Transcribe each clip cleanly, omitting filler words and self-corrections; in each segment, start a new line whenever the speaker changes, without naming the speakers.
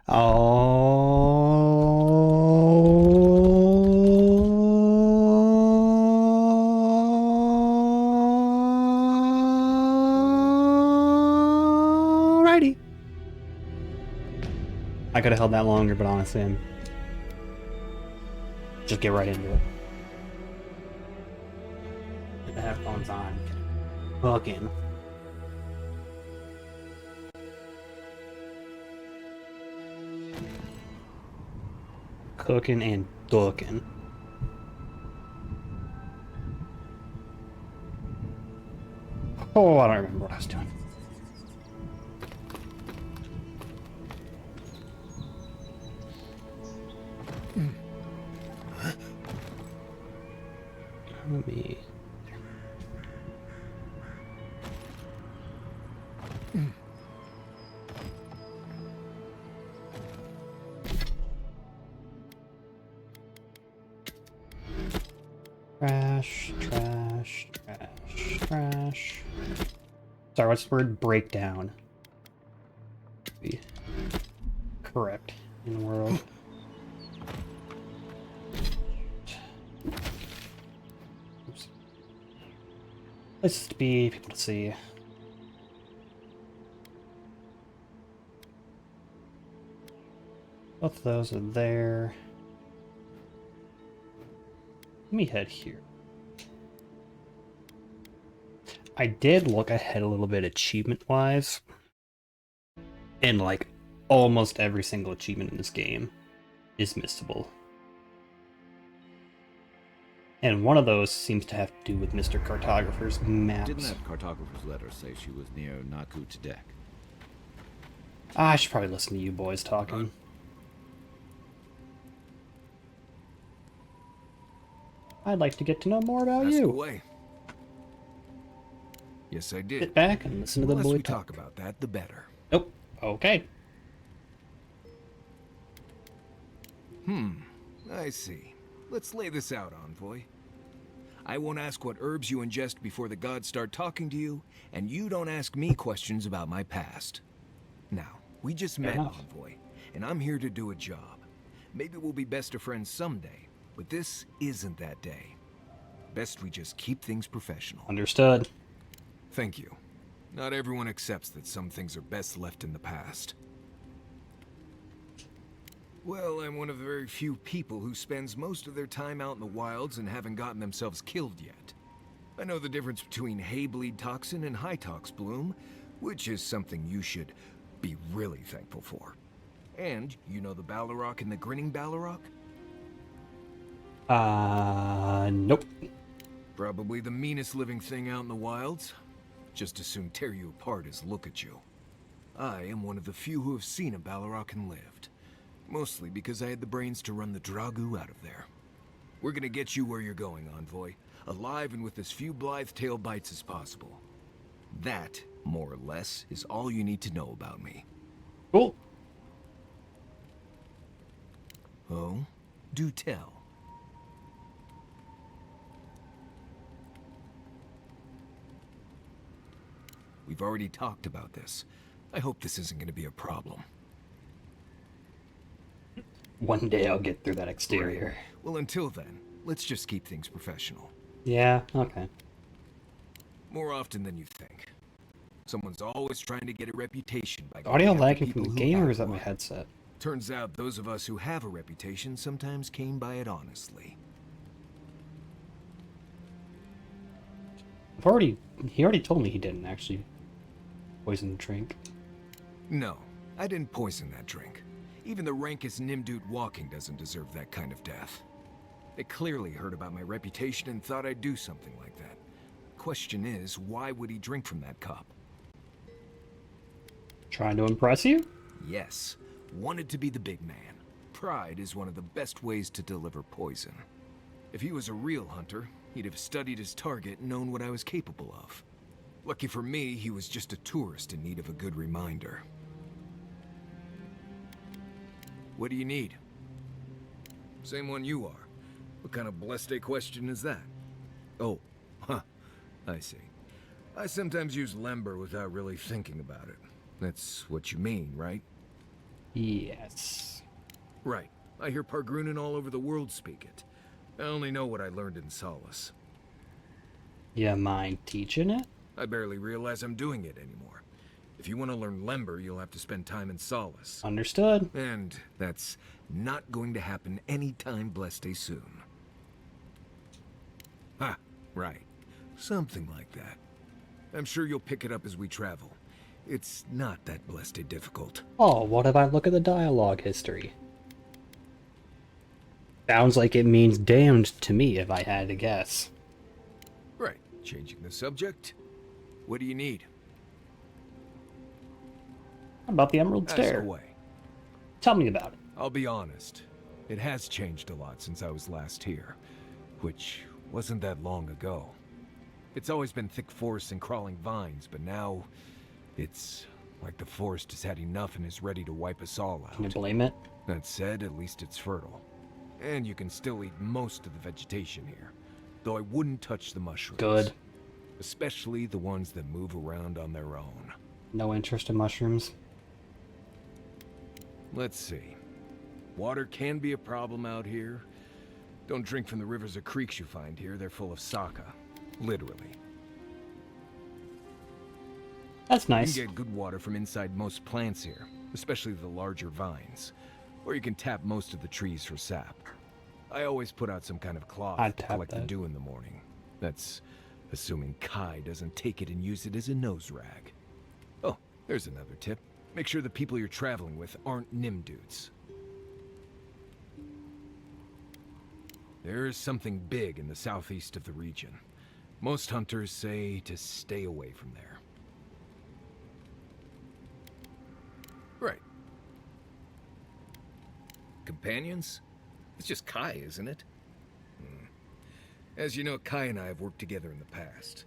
Alrighty. I could have held that longer, but honestly, just get right into it. Get the headphones on. Fucking. Cooking and ducking. Oh, I don't remember what I was doing. Let me... Trash, trash, trash, trash. Sorry, what's the word? Breakdown. Be correct in the world. Oops. Let's be people to see. Both of those are there. Let me head here. I did look ahead a little bit achievement-wise, and like almost every single achievement in this game is missable. And one of those seems to have to do with Mr. Cartographer's maps.
Didn't that cartographer's letter say she was near Naku Tadek?
I should probably listen to you boys talking. I'd like to get to know more about
Ask
you.
away. Yes, I did.
Sit back and listen to the
less
boy
we
talk.
talk about that, the better.
Oh, okay.
I see. Let's lay this out, Envoy. I won't ask what herbs you ingest before the gods start talking to you, and you don't ask me questions about my past. Now, we just met,
enough.
Envoy, and I'm here to do a job. Maybe we'll be best of friends someday, but this isn't that day. Best we just keep things professional.
Understood.
Thank you. Not everyone accepts that some things are best left in the past. Well, I'm one of the very few people who spends most of their time out in the wilds and haven't gotten themselves killed yet. I know the difference between hay-bleed toxin and high-tox bloom, which is something you should be really thankful for. And you know the Balrog and the grinning Balrog?
Nope.
Probably the meanest living thing out in the wilds. Just as soon tear you apart as look at you. I am one of the few who have seen a Balrog and lived. Mostly because I had the brains to run the Dragu out of there. We're gonna get you where you're going, Envoy. Alive and with as few blithe tail bites as possible. That, more or less, is all you need to know about me.
Cool.
Oh? Do tell. We've already talked about this. I hope this isn't gonna be a problem.
One day I'll get through that exterior.
Well, until then, let's just keep things professional.
Yeah, okay.
More often than you think. Someone's always trying to get a reputation by going
Audio
after
lagging from
people
the
who
game, or
have
is that my
one.
headset?
Turns out those of us who have a reputation sometimes came by it honestly.
He already told me he didn't actually poison the drink.
No, I didn't poison that drink. Even the rankest Nimdut walking doesn't deserve that kind of death. They clearly heard about my reputation and thought I'd do something like that. Question is, why would he drink from that cup?
Trying to impress you?
Yes, wanted to be the big man. Pride is one of the best ways to deliver poison. If he was a real hunter, he'd have studied his target and known what I was capable of. Lucky for me, he was just a tourist in need of a good reminder. What do you need? Same one you are. What kind of blessed question is that? Oh, huh, I see. I sometimes use lember without really thinking about it. That's what you mean, right?
Yes.
Right. I hear Pargrunen all over the world speak it. I only know what I learned in Solace.
You mind teaching it?
I barely realize I'm doing it anymore. If you want to learn Lember, you'll have to spend time in Solace.
Understood.
And that's not going to happen anytime blessed soon. Ha, right. Something like that. I'm sure you'll pick it up as we travel. It's not that blessed difficult.
Oh, what if I look at the dialogue history? Sounds like it means damned to me if I had to guess.
Right. Changing the subject? What do you need?
How about the Emerald
Ask
Stair?
away.
Tell me about it.
I'll be honest. It has changed a lot since I was last here. Which wasn't that long ago. It's always been thick forests and crawling vines, but now it's like the forest has had enough and is ready to wipe us all
Can you
out.
blame it?
That said, at least it's fertile. And you can still eat most of the vegetation here. Though I wouldn't touch the mushrooms.
Good.
Especially the ones that move around on their own.
No interest in mushrooms.
Let's see. Water can be a problem out here. Don't drink from the rivers or creeks you find here. They're full of saka. Literally.
That's
You
nice.
can get good water from inside most plants here, especially the larger vines. Or you can tap most of the trees for sap. I always put out some kind of cloth
I'd
to
tap
collect the
that.
dew in the morning. That's assuming Kai doesn't take it and use it as a nose rag. Oh, there's another tip. Make sure the people you're traveling with aren't Nim dudes. There is something big in the southeast of the region. Most hunters say to stay away from there. Right. Companions? It's just Kai, isn't it? As you know, Kai and I have worked together in the past.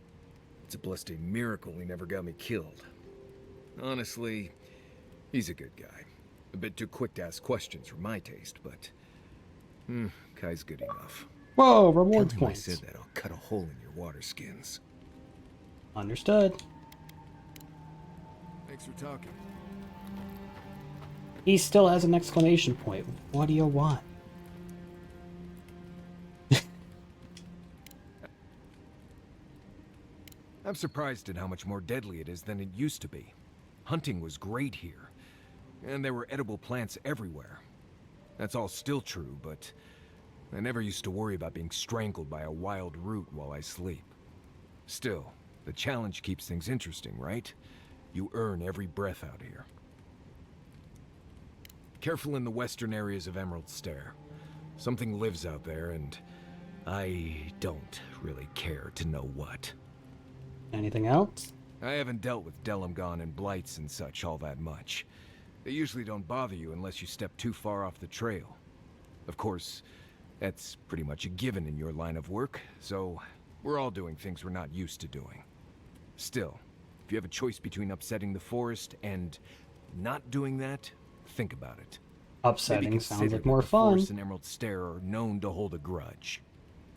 It's a blessed miracle he never got me killed. Honestly, he's a good guy. A bit too quick to ask questions for my taste, but... Kai's good enough.
Whoa,
Tell
rewards
him I
points.
said that I'll cut a hole in your water skins.
Understood.
Thanks for talking.
He still has an exclamation point. What do you want?
I'm surprised at how much more deadly it is than it used to be. Hunting was great here, and there were edible plants everywhere. That's all still true, but I never used to worry about being strangled by a wild root while I sleep. Still, the challenge keeps things interesting, right? You earn every breath out here. Careful in the western areas of Emerald Stair. Something lives out there, and I don't really care to know what.
Anything else?
I haven't dealt with Delimgon and blights and such all that much. They usually don't bother you unless you step too far off the trail. Of course, that's pretty much a given in your line of work, so we're all doing things we're not used to doing. Still, if you have a choice between upsetting the forest and not doing that, think about it. Maybe
Upsetting sounds
consider
like
that
more
the
fun.
Forest and Emerald Stair are known to hold a grudge.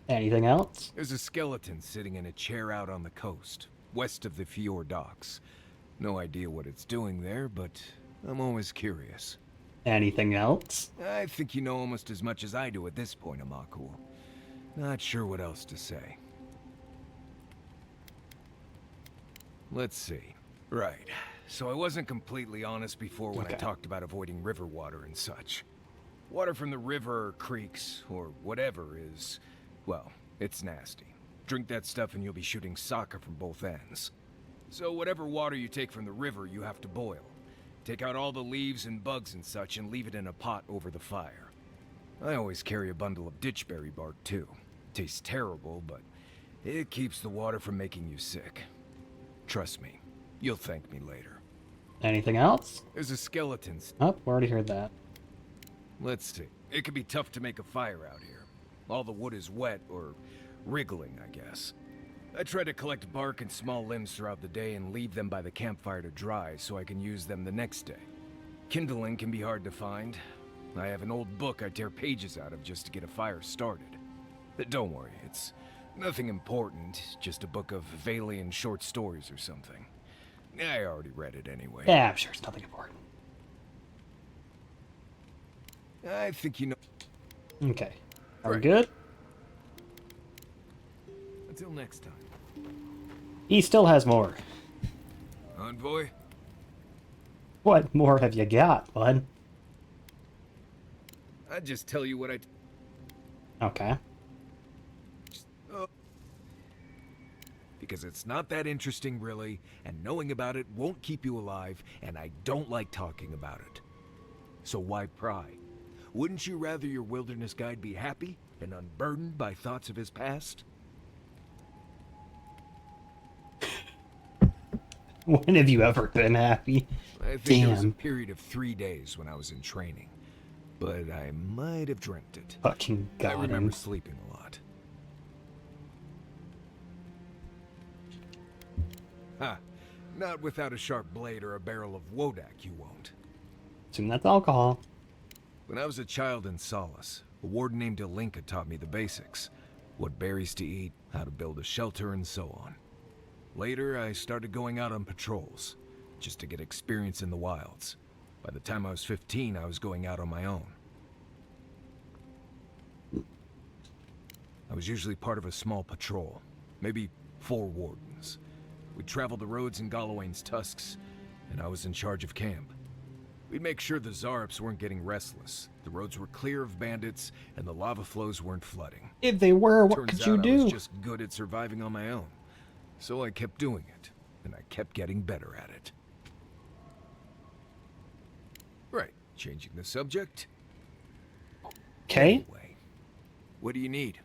Anything else?
There's a skeleton sitting in a chair out on the coast, west of the Fior docks. No idea what it's doing there, but I'm always curious.
Anything else?
I think you know almost as much as I do at this point, Amaku. Not sure what else to say. Let's see. Right. So I wasn't completely honest before when I
Okay.
talked about avoiding river water and such. Water from the river or creeks, or whatever is, well, it's nasty. Drink that stuff and you'll be shooting soccer from both ends. So whatever water you take from the river, you have to boil. Take out all the leaves and bugs and such and leave it in a pot over the fire. I always carry a bundle of ditchberry bark too. Tastes terrible, but it keeps the water from making you sick. Trust me, you'll thank me later.
Anything else?
There's a skeleton.
Oh, we already heard that.
Let's see. It can be tough to make a fire out here. All the wood is wet, or wriggling, I guess. I try to collect bark and small limbs throughout the day and leave them by the campfire to dry so I can use them the next day. Kindling can be hard to find. I have an old book I tear pages out of just to get a fire started. But don't worry, it's nothing important, just a book of Valian short stories or something. I already read it anyway.
Yeah, I'm sure it's nothing important.
I think you know.
Okay. Are we
Right.
good?
Until next time.
He still has more.
Envoy?
What more have you got, bud?
I'd just tell you what I...
Okay.
Because it's not that interesting, really, and knowing about it won't keep you alive, and I don't like talking about it. So why pry? Wouldn't you rather your wilderness guide be happy and unburdened by thoughts of his past?
When have you ever been happy?
I think there was a
Damn.
period of 3 days when I was in training, but I might have dreamt it.
Fucking
I
got
remember
him.
sleeping a lot. Ha! Not without a sharp blade or a barrel of Wodak, you won't.
Assume that's alcohol.
When I was a child in Solace, a warden named Ilinka taught me the basics. What berries to eat, how to build a shelter, and so on. Later, I started going out on patrols, just to get experience in the wilds. By the time I was 15, I was going out on my own. I was usually part of a small patrol, maybe 4 wardens. We'd travel the roads in Galawain's tusks, and I was in charge of camp. We'd make sure the Zarops weren't getting restless, the roads were clear of bandits, and the lava flows weren't flooding.
If they were, what
Turns
could you
out I
do?
was just good at surviving on my own. So I kept doing it, and I kept getting better at it. Right, changing the subject.
Okay.
Anyway, what do you need?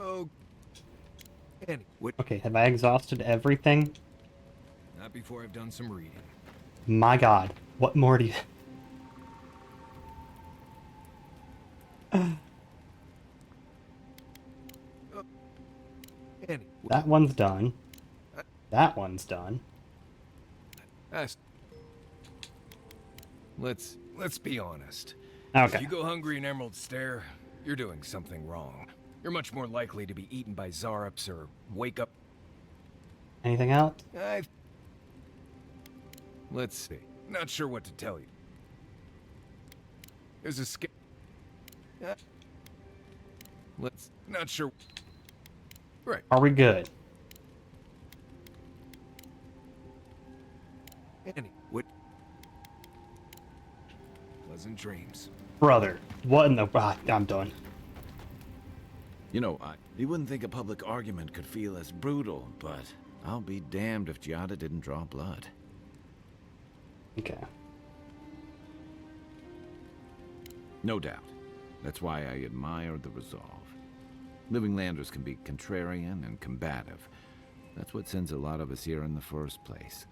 Oh, what?
Okay, have I exhausted everything?
Not before I've done some reading.
My god. What more do you... That one's done. That one's done.
Let's be honest.
Okay.
If you go hungry in Emerald Stair, you're doing something wrong. You're much more likely to be eaten by Zarops or wake up.
Anything else?
Let's see. Not sure what to tell you. There's a Not sure. Right.
Are we good?
What? Pleasant dreams.
Brother, what in the... Ah, I'm done.
You know, you wouldn't think a public argument could feel as brutal, but I'll be damned if Giada didn't draw blood.
Okay.
No doubt. That's why I admire the resolve. Living Landers can be contrarian and combative. That's what sends a lot of us here in the first place.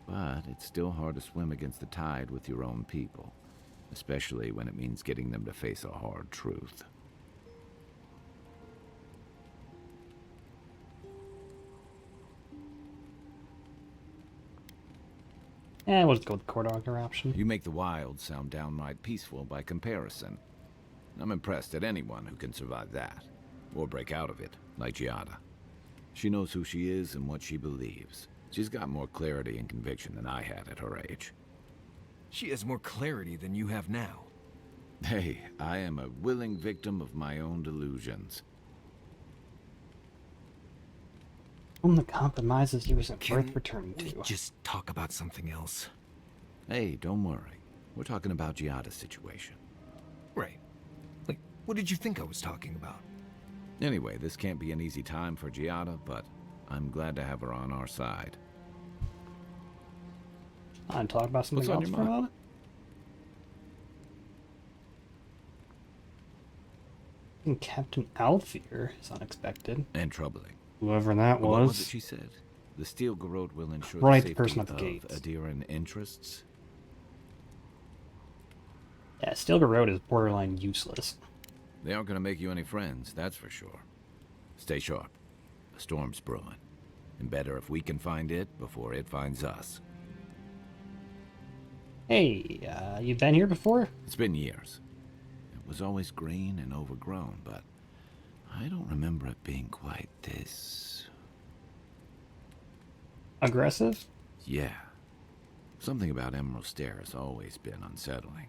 But it's still hard to swim against the tide with your own people, especially when it means getting them to face a hard truth.
We'll just go with the Court Auger option.
You make the wild sound downright peaceful by comparison. I'm impressed at anyone who can survive that, or break out of it, like Giada. She knows who she is and what she believes. She's got more clarity and conviction than I had at her age.
She has more clarity than you have now.
Hey, I am a willing victim of my own delusions.
On the compromises he wasn't worth returning
We
to.
just talk about something else.
Hey, don't worry. We're talking about Giada's situation.
Right. Like, what did you think I was talking about?
Anyway, this can't be an easy time for Giada, but I'm glad to have her on our side.
And talk about something
What's on
else
your
for a
mind?
moment. And Captain Alfier is unexpected.
And troubling.
Whoever that
What was it
was.
she said? The Steel Garrote will ensure
Right,
the
the
safety
person at the
of
gates.
Adiran interests.
Yeah, Stilgar Road is borderline useless.
They aren't going to make you any friends, that's for sure. Stay sharp. A storm's brewing. And better if we can find it before it finds us.
Hey, you been here before?
It's been years. It was always green and overgrown, but I don't remember it being quite this...
Aggressive?
Yeah. Something about Emerald Stair has always been unsettling.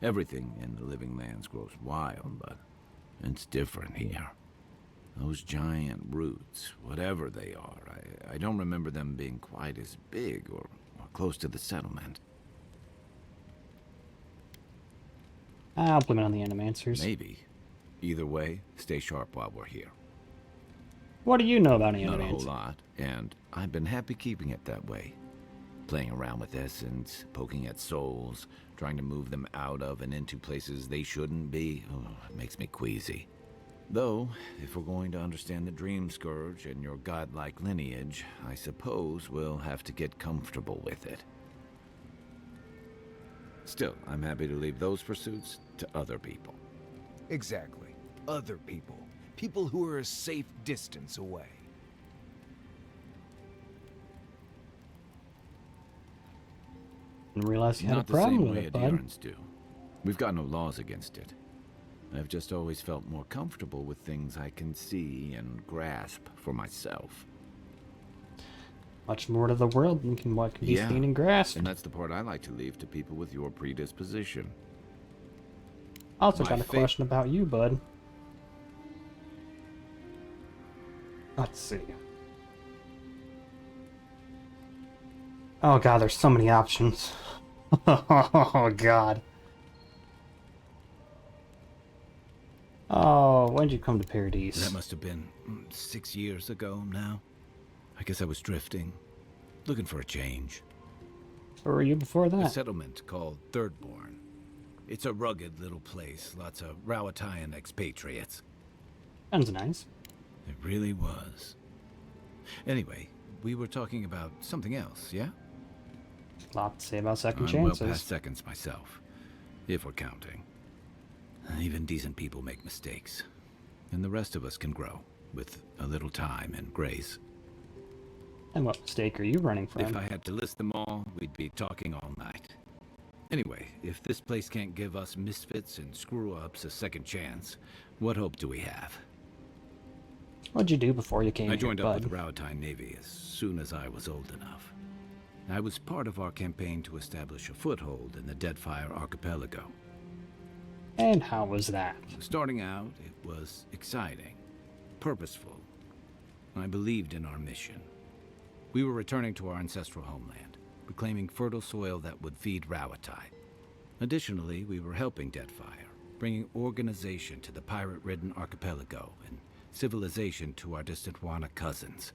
Everything in the Living Lands grows wild, but it's different here. Those giant roots, whatever they are, I don't remember them being quite as big or close to the settlement.
I'll blame it on the animancers.
Maybe. Either way, stay sharp while we're here.
What do you know about
Not a whole
animancers?
lot, and I've been happy keeping it that way. Playing around with essence, poking at souls, trying to move them out of and into places they shouldn't be, it makes me queasy. Though, if we're going to understand the Dream Scourge and your godlike lineage, I suppose we'll have to get comfortable with it. Still, I'm happy to leave those pursuits to other people.
Exactly. Other people. People who are a safe distance away.
Didn't realize you had a
Not the
problem
same
with
way
it, bud.
adherents do. We've got no laws against it. I've just always felt more comfortable with things I can see and grasp for myself.
Much more to the world than what can be
Yeah,
seen and grasped.
And that's the part I like to leave to people with your predisposition.
Also
my
got a
fa-
question about you, bud. Let's see. Oh god, there's so many options. Oh god. Oh, when did you come to Paradise?
That must have been 6 years ago now. I guess I was drifting, looking for a change.
Where were you before
A
that?
settlement called Thirdborn. It's a rugged little place, lots of Rawatayan expatriates.
Sounds nice.
It really was. Anyway, we were talking about something else, yeah?
Lot to say about second
I'm well
chances.
past seconds myself, if we're counting. Even decent people make mistakes, and the rest of us can grow, with a little time and grace.
And what mistake are you running from?
If I had to list them all, we'd be talking all night. Anyway, if this place can't give us misfits and screw-ups a second chance, what hope do we have?
What'd you do before you came
I
here,
joined up
bud?
with the Rawatayan Navy as soon as I was old enough. I was part of our campaign to establish a foothold in the Deadfire Archipelago.
And how was that?
Starting out, it was exciting, purposeful. I believed in our mission. We were returning to our ancestral homeland, reclaiming fertile soil that would feed Rawatai. Additionally, we were helping Deadfire, bringing organization to the pirate-ridden archipelago and civilization to our distant Wana cousins.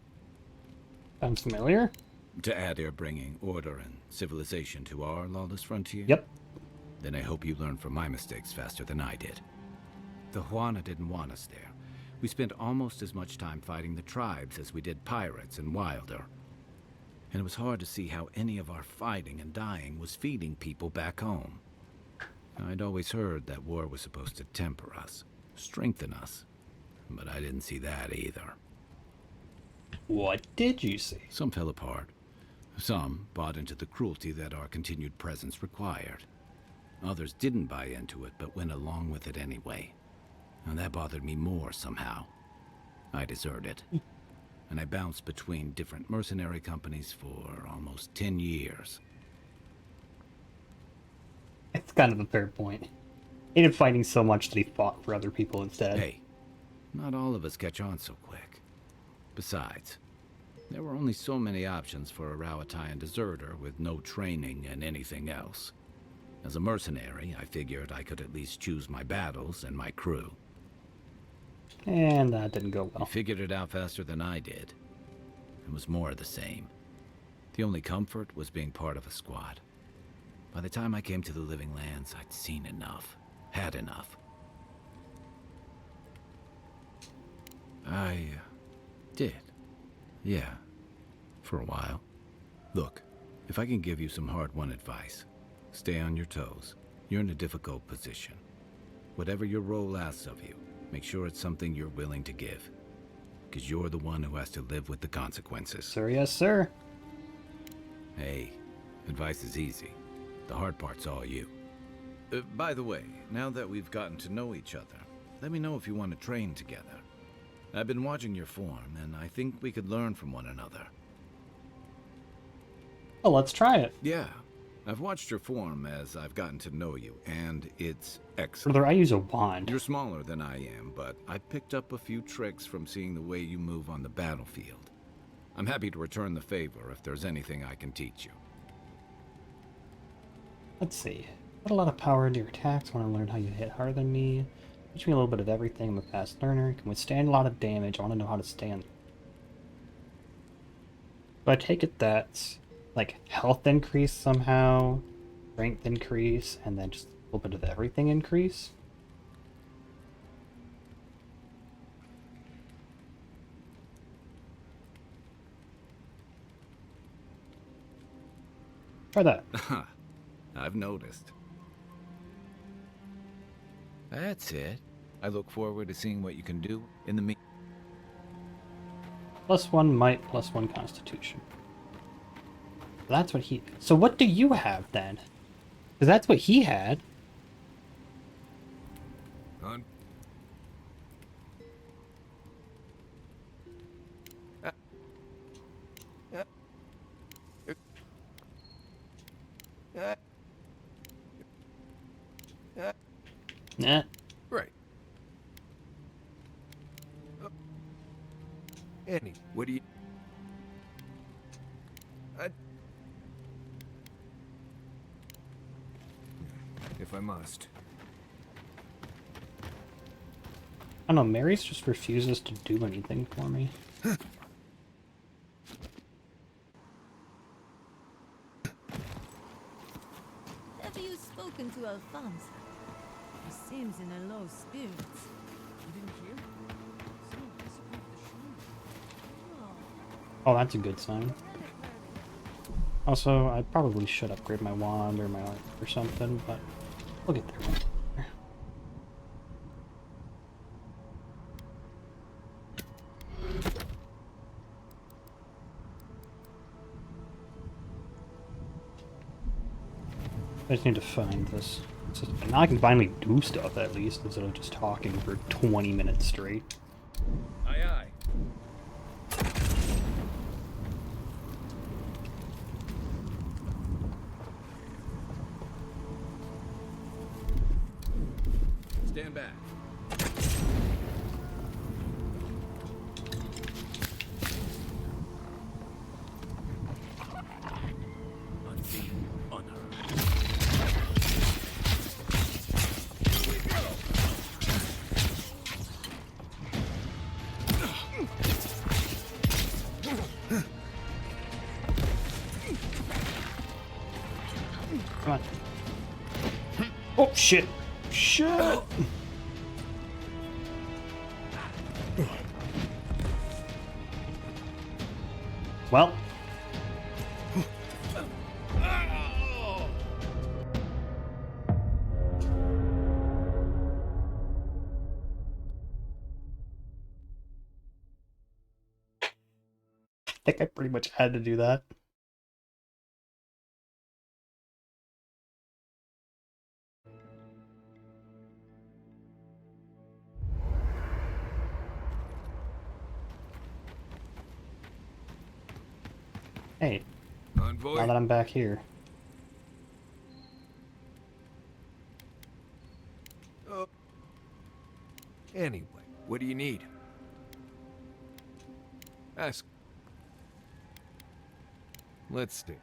Sounds familiar?
To add, you're bringing order and civilization to our lawless frontier?
Yep.
Then I hope you learn from my mistakes faster than I did. The Huana didn't want us there. We spent almost as much time fighting the tribes as we did pirates and Wilder. And it was hard to see how any of our fighting and dying was feeding people back home. I'd always heard that war was supposed to temper us, strengthen us. But I didn't see that either.
What did you see?
Some fell apart. Some bought into the cruelty that our continued presence required. Others didn't buy into it, but went along with it anyway. And that bothered me more somehow. I deserted. And I bounced between different mercenary companies for almost 10 years.
It's kind of a fair point. He hated fighting so much that he fought for other people instead.
Hey, not all of us catch on so quick. Besides, there were only so many options for a Rawatayan deserter with no training and anything else. As a mercenary, I figured I could at least choose my battles and my crew.
And that didn't go
You
well.
figured it out faster than I did. It was more of the same. The only comfort was being part of a squad. By the time I came to the Living Lands, I'd seen enough. Had enough. I did. Yeah. For a while. Look, if I can give you some hard-won advice, stay on your toes. You're in a difficult position. Whatever your role asks of you, make sure it's something you're willing to give. Because you're the one who has to live with the consequences.
Sir, yes, sir.
Hey, advice is easy. The hard part's all you. By the way, now that we've gotten to know each other, let me know if you want to train together. I've been watching your form, and I think we could learn from one another.
Well, let's try it.
Yeah, I've watched your form as I've gotten to know you, and it's excellent.
Brother, I use a wand.
You're smaller than I am, but I've picked up a few tricks from seeing the way you move on the battlefield. I'm happy to return the favor if there's anything I can teach you.
Let's see. Put a lot of power into your attacks. Want to learn how you hit harder than me. Teach me a little bit of everything. I'm a fast learner. Can withstand a lot of damage. I want to know how to stand. But I take it that's like health increase somehow, strength increase, and then just a little bit of everything increase. Try that.
I've noticed. That's it. I look forward to seeing what you can do in the
+1 might, +1 constitution. That's what he... So what do you have then? Because that's what he had.
On.
Nah.
Right. Annie, what do you... If I must.
I don't know, Mary's just refuses to do anything for me.
Have you spoken to Alphonse? He seems in a low spirits. You didn't hear? So disappointed the show.
Oh, that's a good sign. Also, I probably should upgrade my wand or my art or something, but we'll get there. I just need to find this. Now I can finally do stuff at least, instead of just talking for 20 minutes straight.
Aye, aye. Stand back. Unseen, unheard. Here we go.
Come on. Oh, shit. Shit. Well. I think I pretty much had to do that. Hey,
Envoy?
now that I'm back here.
Oh. Anyway, what do you need? Ask. Let's see.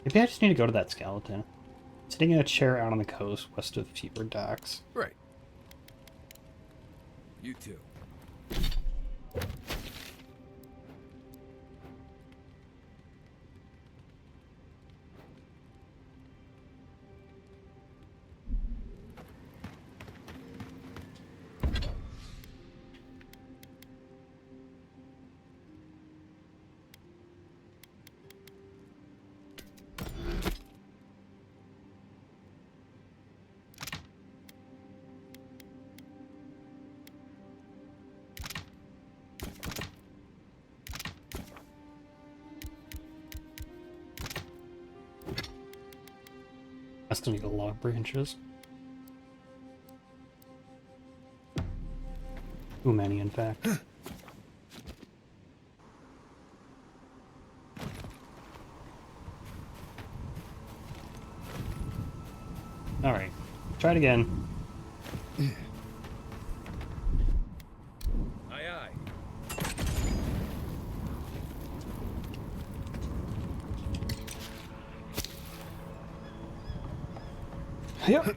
Maybe I just need to go to that skeleton. Sitting in a chair out on the coast west of Fior docks.
Right. You too.
I still need the log branches. Too many, in fact. Alright. Try it again.
Aye, aye.
Yep.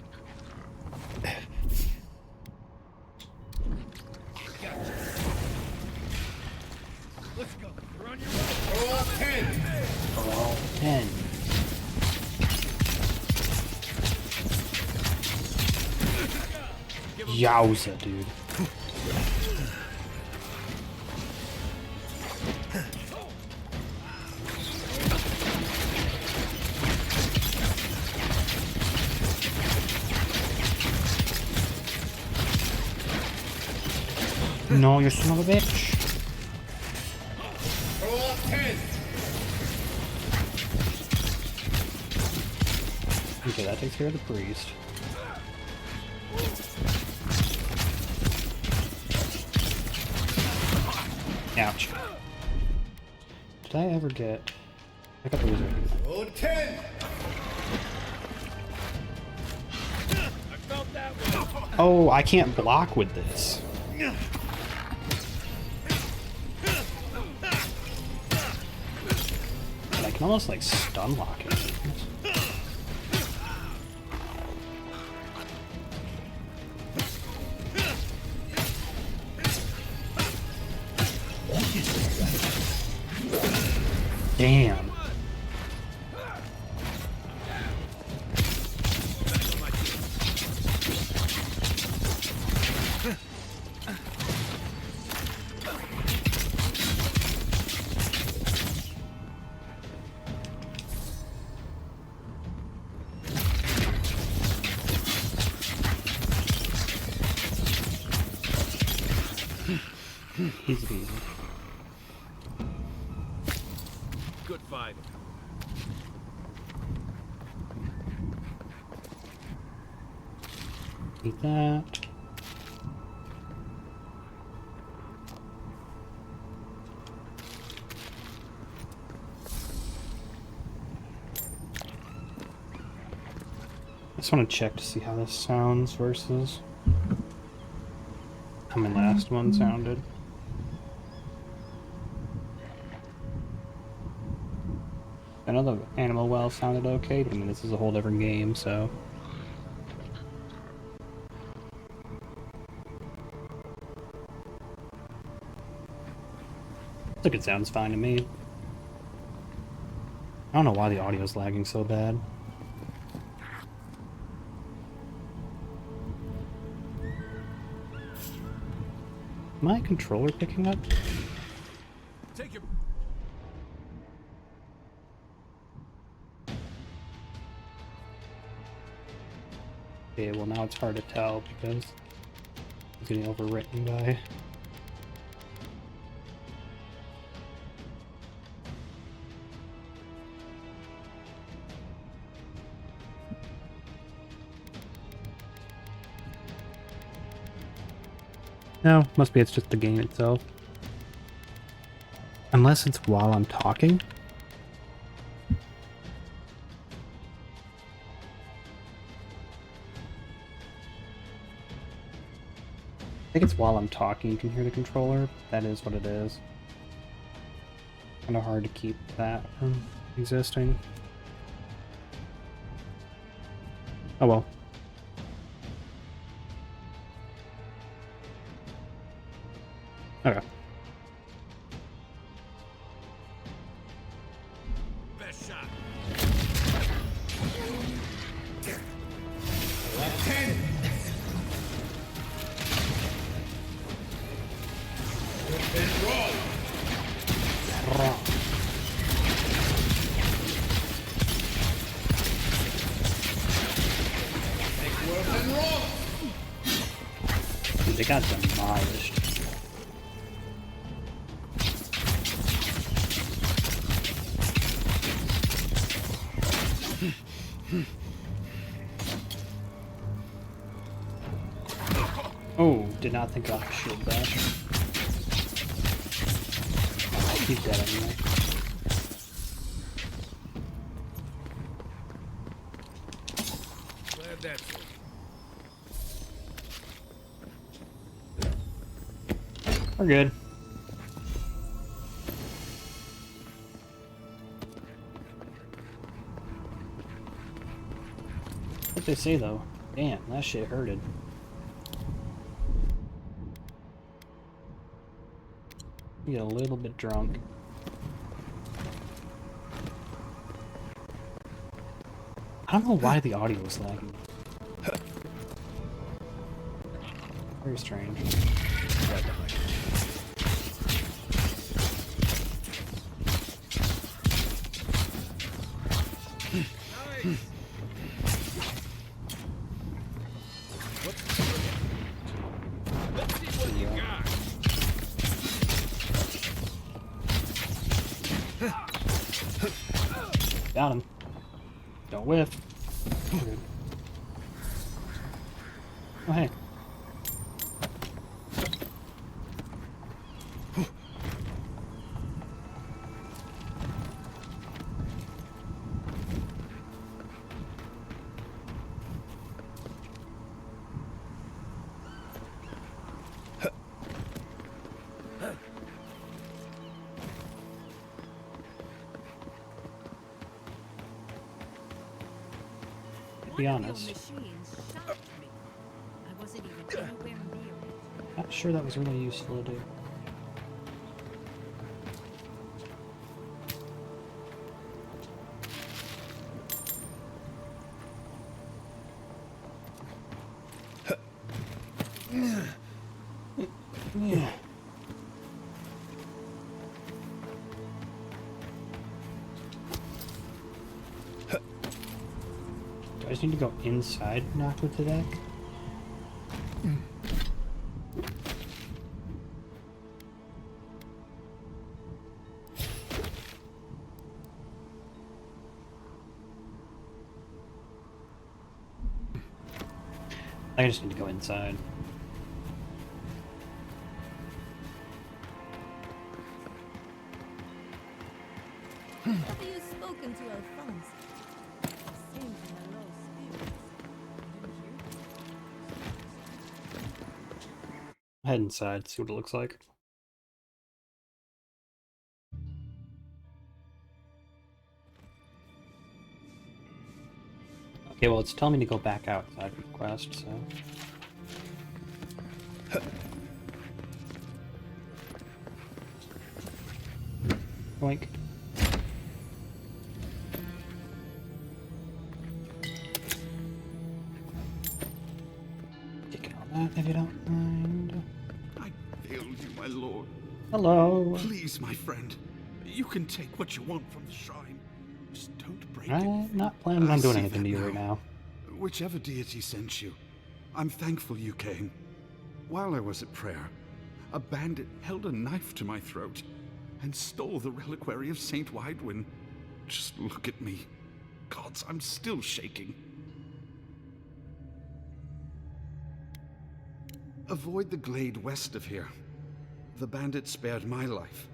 Let's go. We're on your way. Roll up 10.
Roll 10. Yowza, dude. No, you son of a bitch.
Roll up 10.
Okay, that takes care of the priest. Ouch. Did I ever get... I got the wizard.
Roll 10. I felt that one.
Oh, I can't block with this. But I can almost like stun lock it. Damn. Easy peasy.
Good fight.
Eat that. I just want to check to see how this sounds versus how my last one sounded. I know the animal well sounded okay. I mean, this is a whole different game, so. I think it sounds fine to me. I don't know why the audio's lagging so bad. My controller picking up?
Take your...
Okay, well now it's hard to tell because it's getting overwritten by... No, must be it's just the game itself. Unless it's while I'm talking. I think it's while I'm talking you can hear the controller. That is what it is. Kind of hard to keep that from existing. Oh well. Okay.
Best shot.
Dude, they got demolished. Oh, did not think I could shield bash. He's dead anyway.
Glad that's
We're good. What they say though? Damn, that shit hurted. You get a little bit drunk. I don't know why the audio is lagging. Very strange.
Right behind you.
Got him. Don't whiff. Oh, hey. Be honest. Not sure that was really useful to do. Yeah. Do I just need to go inside knock with the deck? I just need to go inside.
Have you spoken to Alphonse? He seems in a low spirits. Didn't hear?
Head inside, see what it looks like. Okay, well, it's telling me to go back outside for the quest, so... Boink. Take it on that if you don't mind.
I failed you, my lord.
Hello.
Please, my friend. You can take what you want from the shrine. Just don't break it.
I'm not planning on doing anything to you right now.
Whichever deity sent you, I'm thankful you came. While I was at prayer, a bandit held a knife to my throat and stole the reliquary of Saint Widwin. Just look at me. Gods, I'm still shaking. Avoid the glade west of here. The bandit spared my life,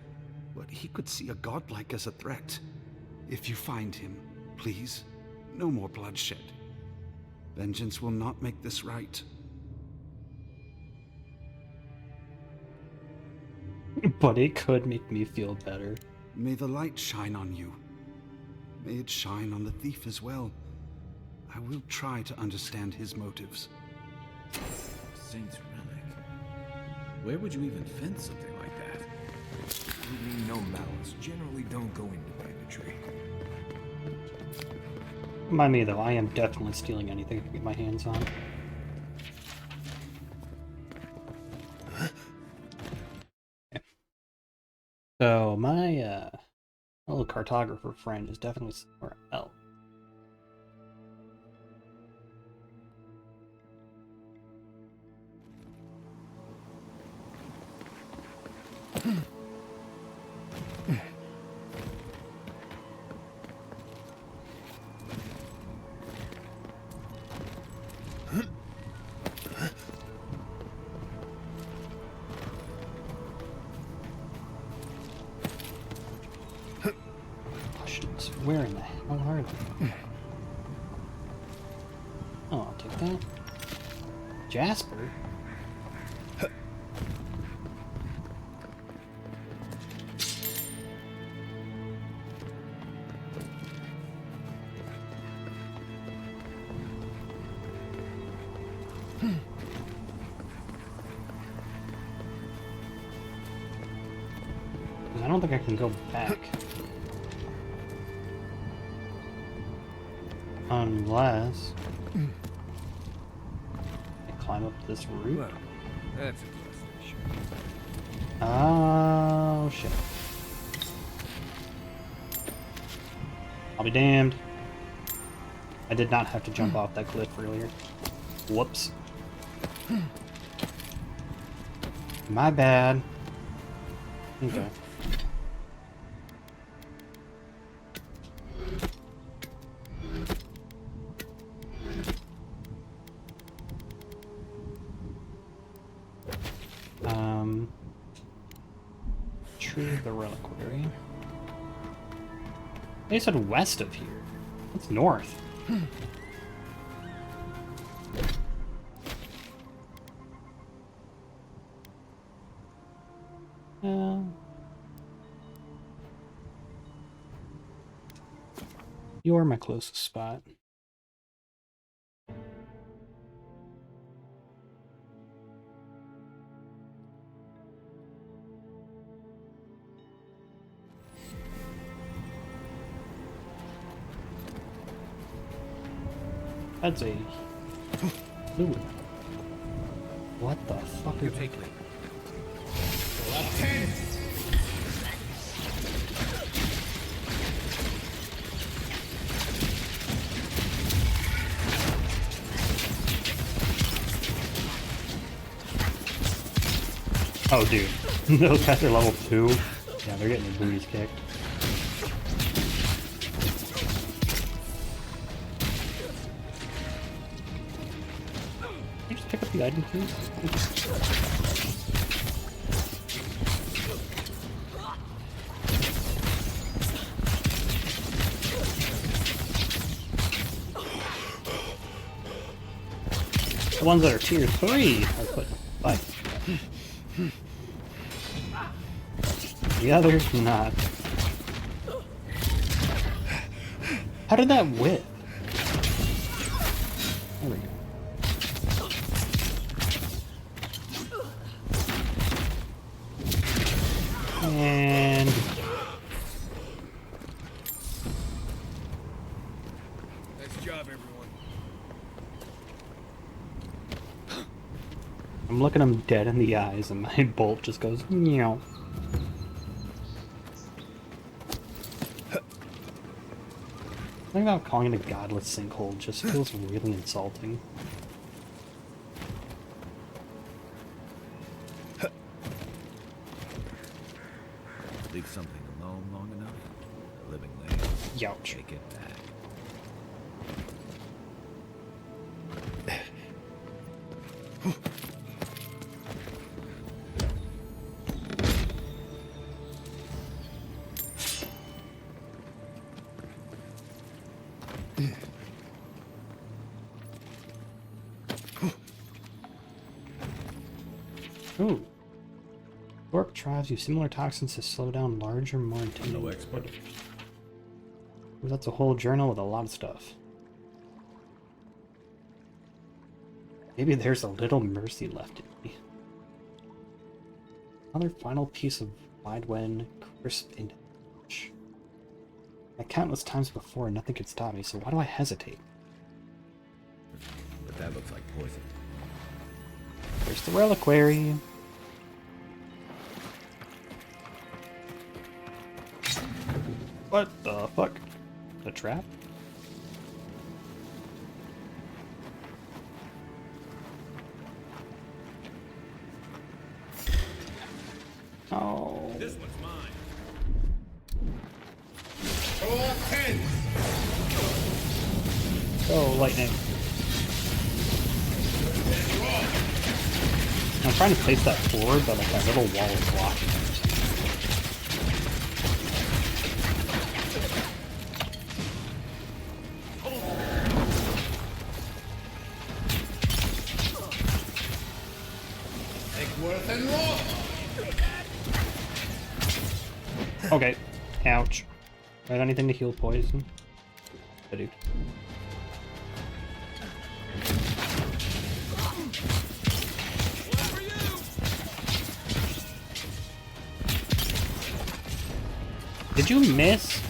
but he could see a godlike as a threat. If you find him, please, no more bloodshed. Vengeance will not make this right.
But it could make me feel better.
May the light shine on you. May it shine on the thief as well. I will try to understand his motives.
Saint's relic. Where would you even fence something like that?
We mean no malice. Generally don't go into banditry.
Remind me though, I am definitely stealing anything I can get my hands on. Okay. So my little cartographer friend is definitely somewhere else. Where in the hell are they? Oh, I'll take that. Jasper? don't think I can go back. Unless I climb up this route.
Well, that's a plus, sure.
Oh shit. I'll be damned. I did not have to jump off that cliff earlier. Whoops. My bad. Okay. Tree of the Reliquary. They said west of here. That's north. You're my closest spot. That's a fluid. What the fuck is
Take me.
Oh, dude. Those guys are level 2. Yeah, they're getting their booties kicked. Can you just pick up the item, please? The ones that are tier 3 are put like. The others not. How did that whip? There we go. And
Nice job, everyone.
I'm looking him dead in the eyes, and my bolt just goes, meow. Something about calling it a godless sinkhole just feels really insulting.
Leave something alone long enough, a living land.
Youch.
Take it back.
Ooh. Orc tribes use similar toxins to slow down larger, more intimidating
No expert.
predators. Ooh, that's a whole journal with a lot of stuff. Maybe there's a little mercy left in me. Another final piece of Widwen crisp into touch. Like countless times before, nothing could stop me, so why do I hesitate?
But that looks like poison.
There's the reliquary. What the fuck? A trap? Oh.
This one's mine.
Oh, lightning. I'm trying to place that forward, but like that little wall is blocking it. Okay. Ouch. Do I have anything to heal poison? I do. Did you miss?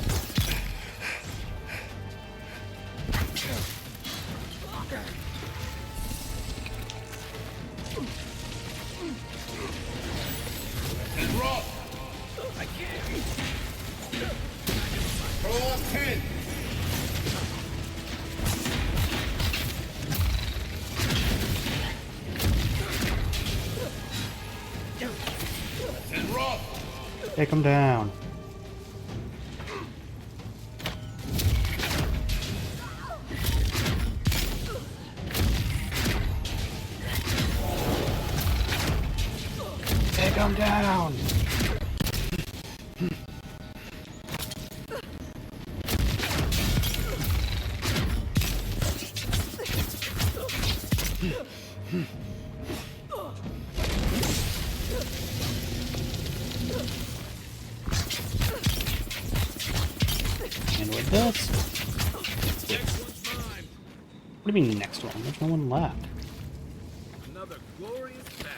Take him down. Take him down. And with this, what do you mean next one? There's no one left.
Another glorious battle.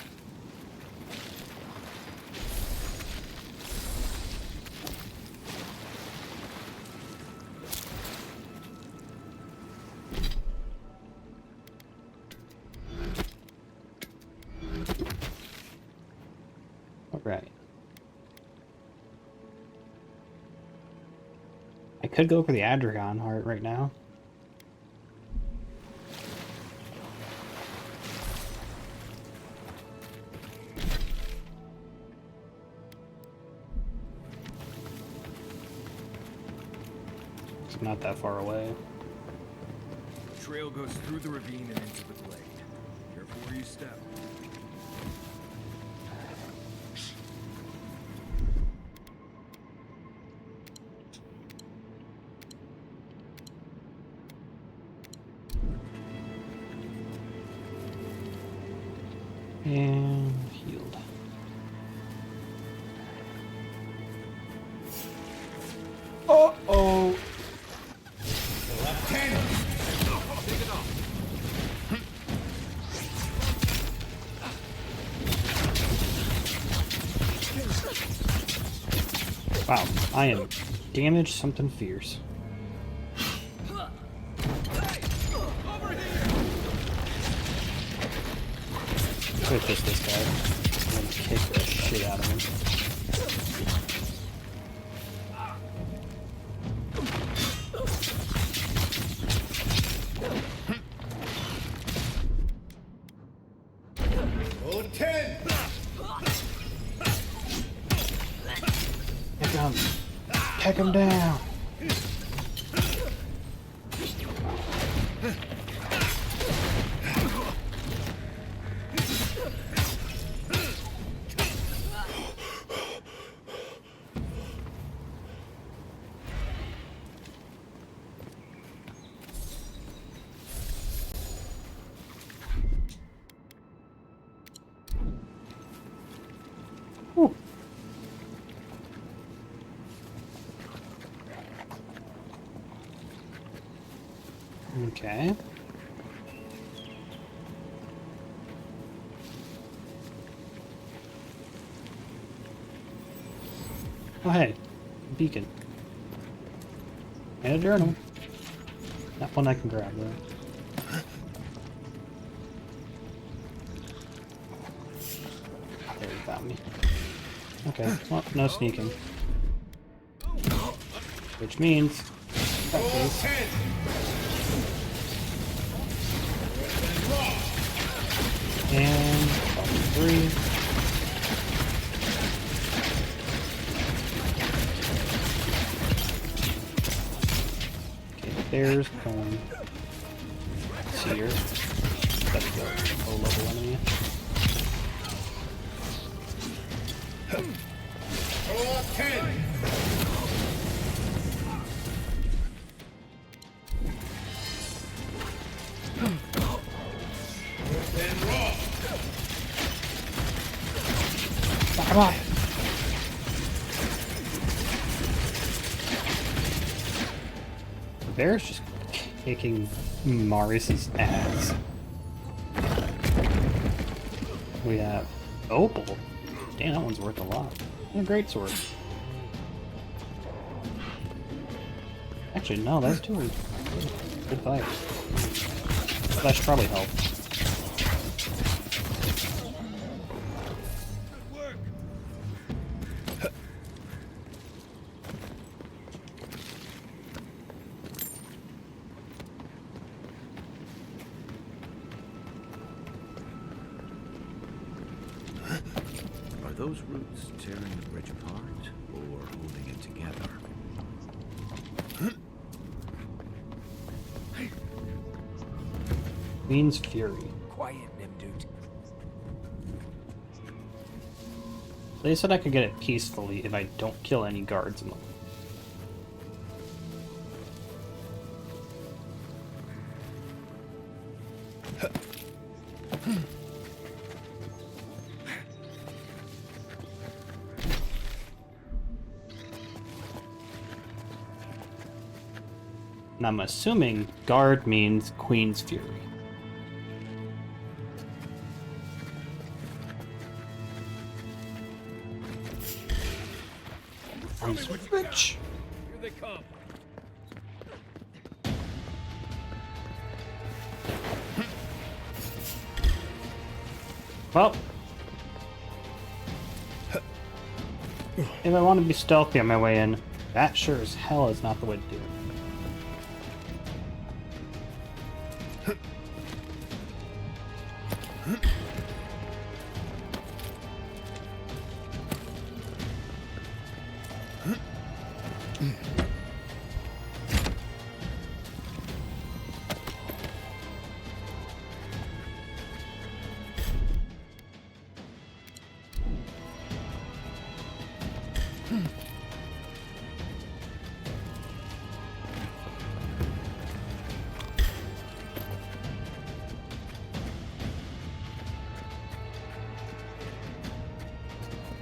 All right. I could go for the Adragon heart right now. It's not that far away.
The trail goes through the ravine and into the glade. Careful where you step.
And healed. Uh-oh. Wow, I am damaged something fierce. Could fish this guy. I'm gonna kick the shit out of him. Take him down. Whew. Okay. Oh hey, beacon. And a journal. That one I can grab though. There, he found me. Okay, well, no sneaking. Which means, in that case, and 3. Okay, there's going. Seer. That's the low level enemy. Come on. The bear's just kicking Marius's ass. We have Opal. Damn, that one's worth a lot. And a great sword. Actually, no, those two are good fight. That should probably help.
Are those roots tearing the bridge apart or holding it together?
Queen's Fury.
Quiet, Nimdude.
They said I could get it peacefully if I don't kill any guards in the way. And I'm assuming guard means Queen's Fury. Bitch.
Here they come.
Well, if I want to be stealthy on my way in, that sure as hell is not the way to do it.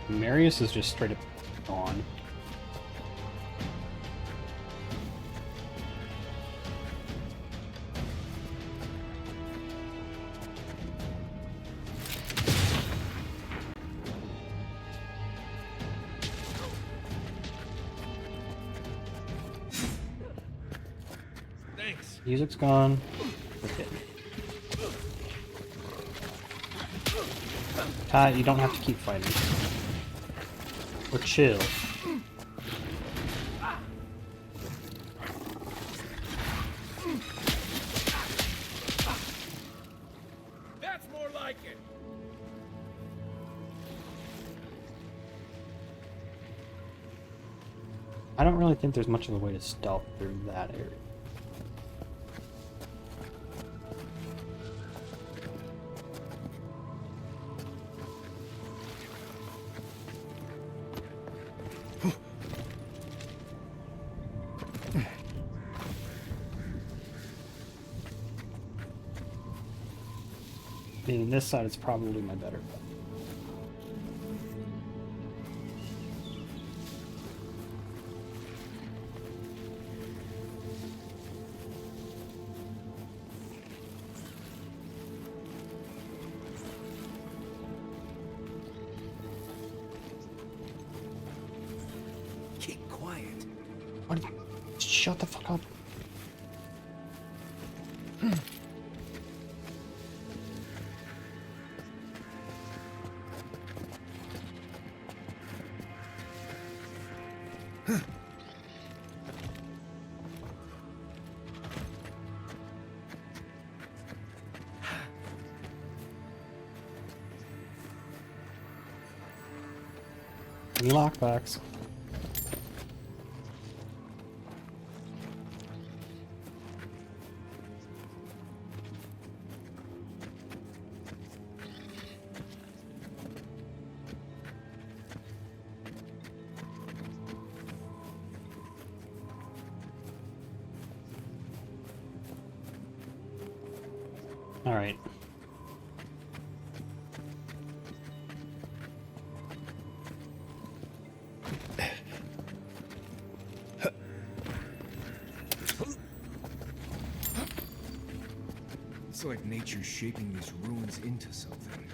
Marius is just straight up gone.
Thanks.
Music's gone. Okay. Ty, you don't have to keep fighting. Or chill.
That's more like it.
I don't really think there's much of a way to stealth through that area. Being this side is probably my better bet.
Keep quiet.
What? Shut the fuck up. Any lockbacks? All right.
It's like nature's shaping these ruins into something.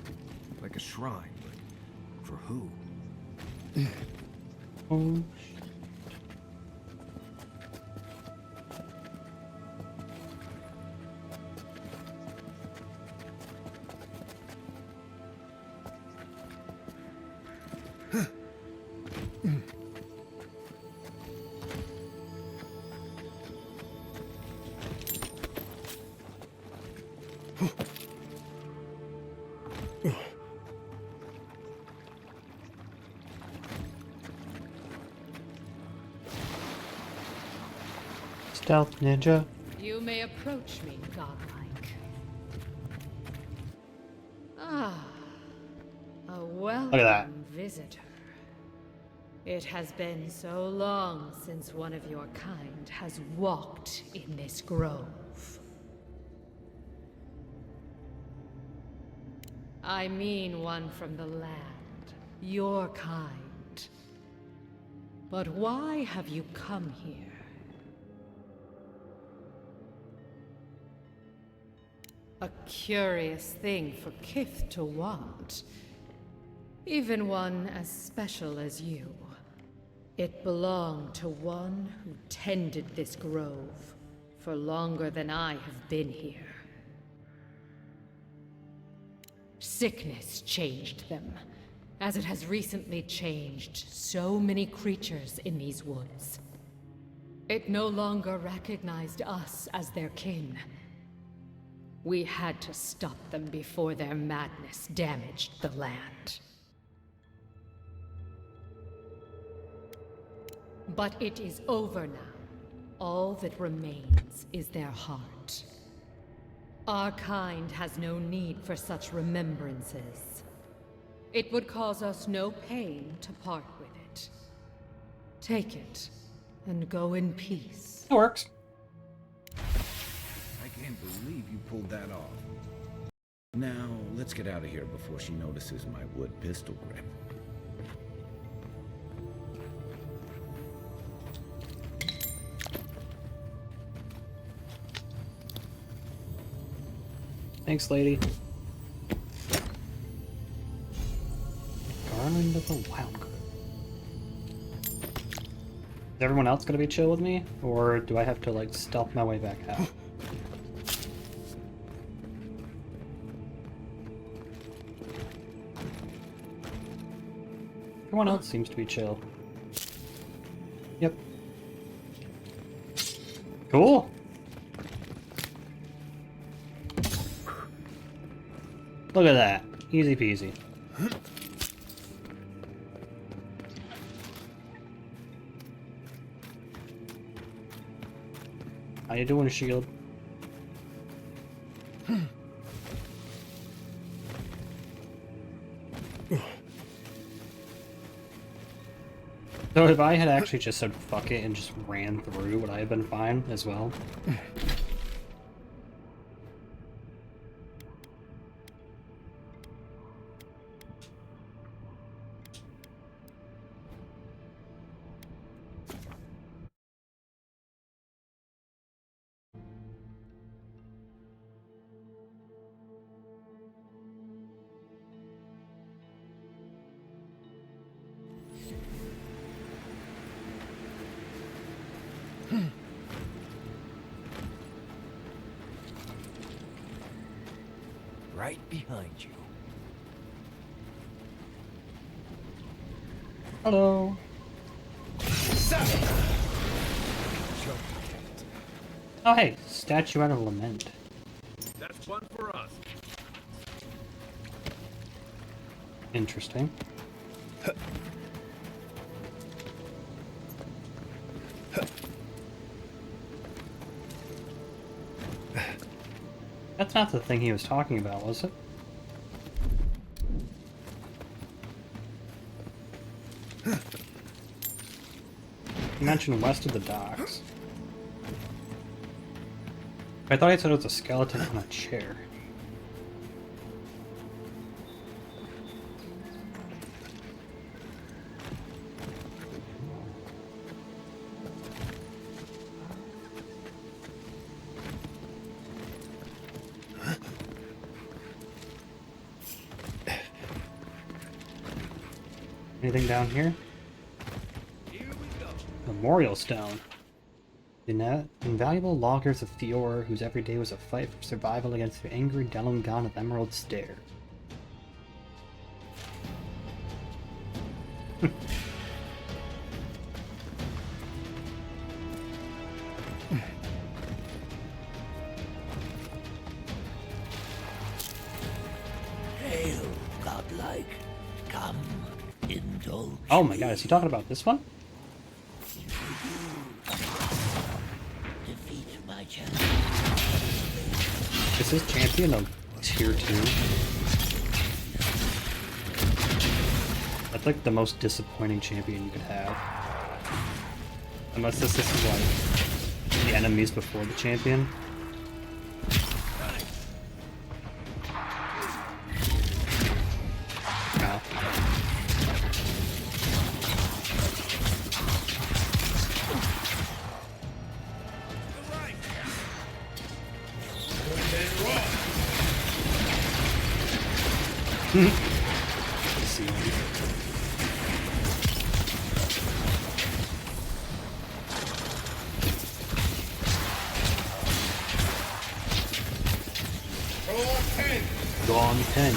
Like a shrine, but for who?
Oh, Stealth ninja.
You may approach me, godlike. Ah, a welcome visitor. It has been so long since one of your kind has walked in this grove. I mean one from the land, your kind. But why have you come here? A curious thing for Kith to want. Even one as special as you. It belonged to one who tended this grove for longer than I have been here. Sickness changed them, as it has recently changed so many creatures in these woods. It no longer recognized us as their kin. We had to stop them before their madness damaged the land. But it is over now. All that remains is their heart. Our kind has no need for such remembrances. It would cause us no pain to part with it. Take it, and go in peace.
It works.
I can't believe you pulled that off. Now, let's get out of here before she notices my wood pistol grip.
Thanks, lady. Garland of the Wild. Is everyone else gonna be chill with me? Or do I have to, like, stealth my way back out? Everyone else seems to be chill. Yep. Cool! Look at that. Easy peasy. How you doing, Shield? So if I had actually just said fuck it and just ran through, would I have been fine as well?
Right behind you.
Hello. Oh hey, statue out of lament.
That's one for us.
Interesting. That's not the thing he was talking about, was it? He mentioned west of the docks. I thought he said it was a skeleton on a chair. Anything down here?
Here we go.
Memorial Stone. The invaluable loggers of Fior, whose every day was a fight for survival against the angry Delungan of Emerald Stair.
Hail, godlike. Come, indulge.
Oh my god, is he talking about this one?
If my champion.
Is this champion a tier 2? That's like the most disappointing champion you could have. Unless this is like the enemies before the champion. No. See. Go on 10.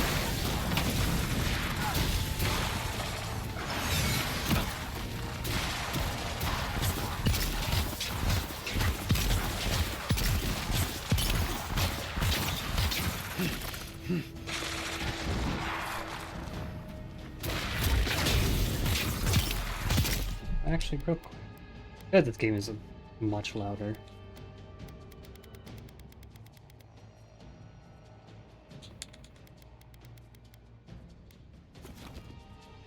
Actually, real quick. Yeah, this game is much louder.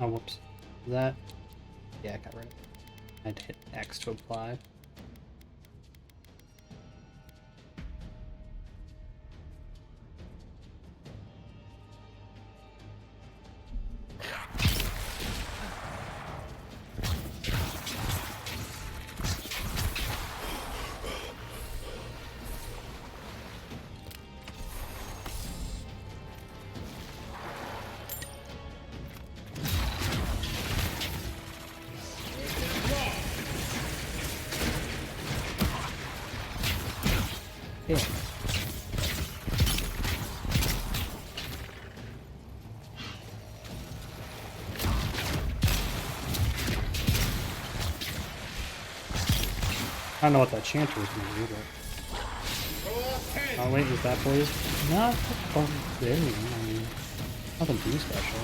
Oh, whoops. That? Yeah, I got rid of it. I had to hit X to apply. Yeah. I don't know what that chanter was going to do, but... Oh wait, was that please? Not very, I mean, nothing too special.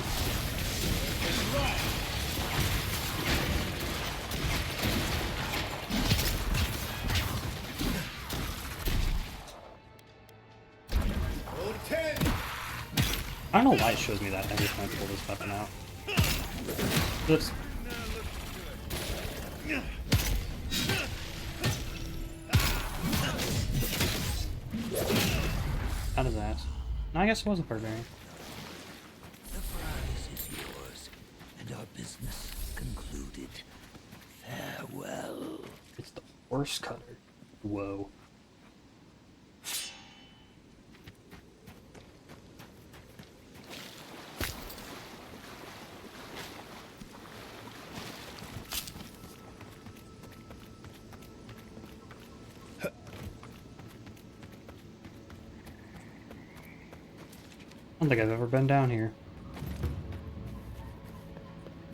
I don't know why it shows me that every time I pull this weapon out. Oops. How does that? No, I guess it was a barbarian.
The prize is yours, and our business concluded. Farewell.
It's the horse cutter. Whoa. I don't think I've ever been down here.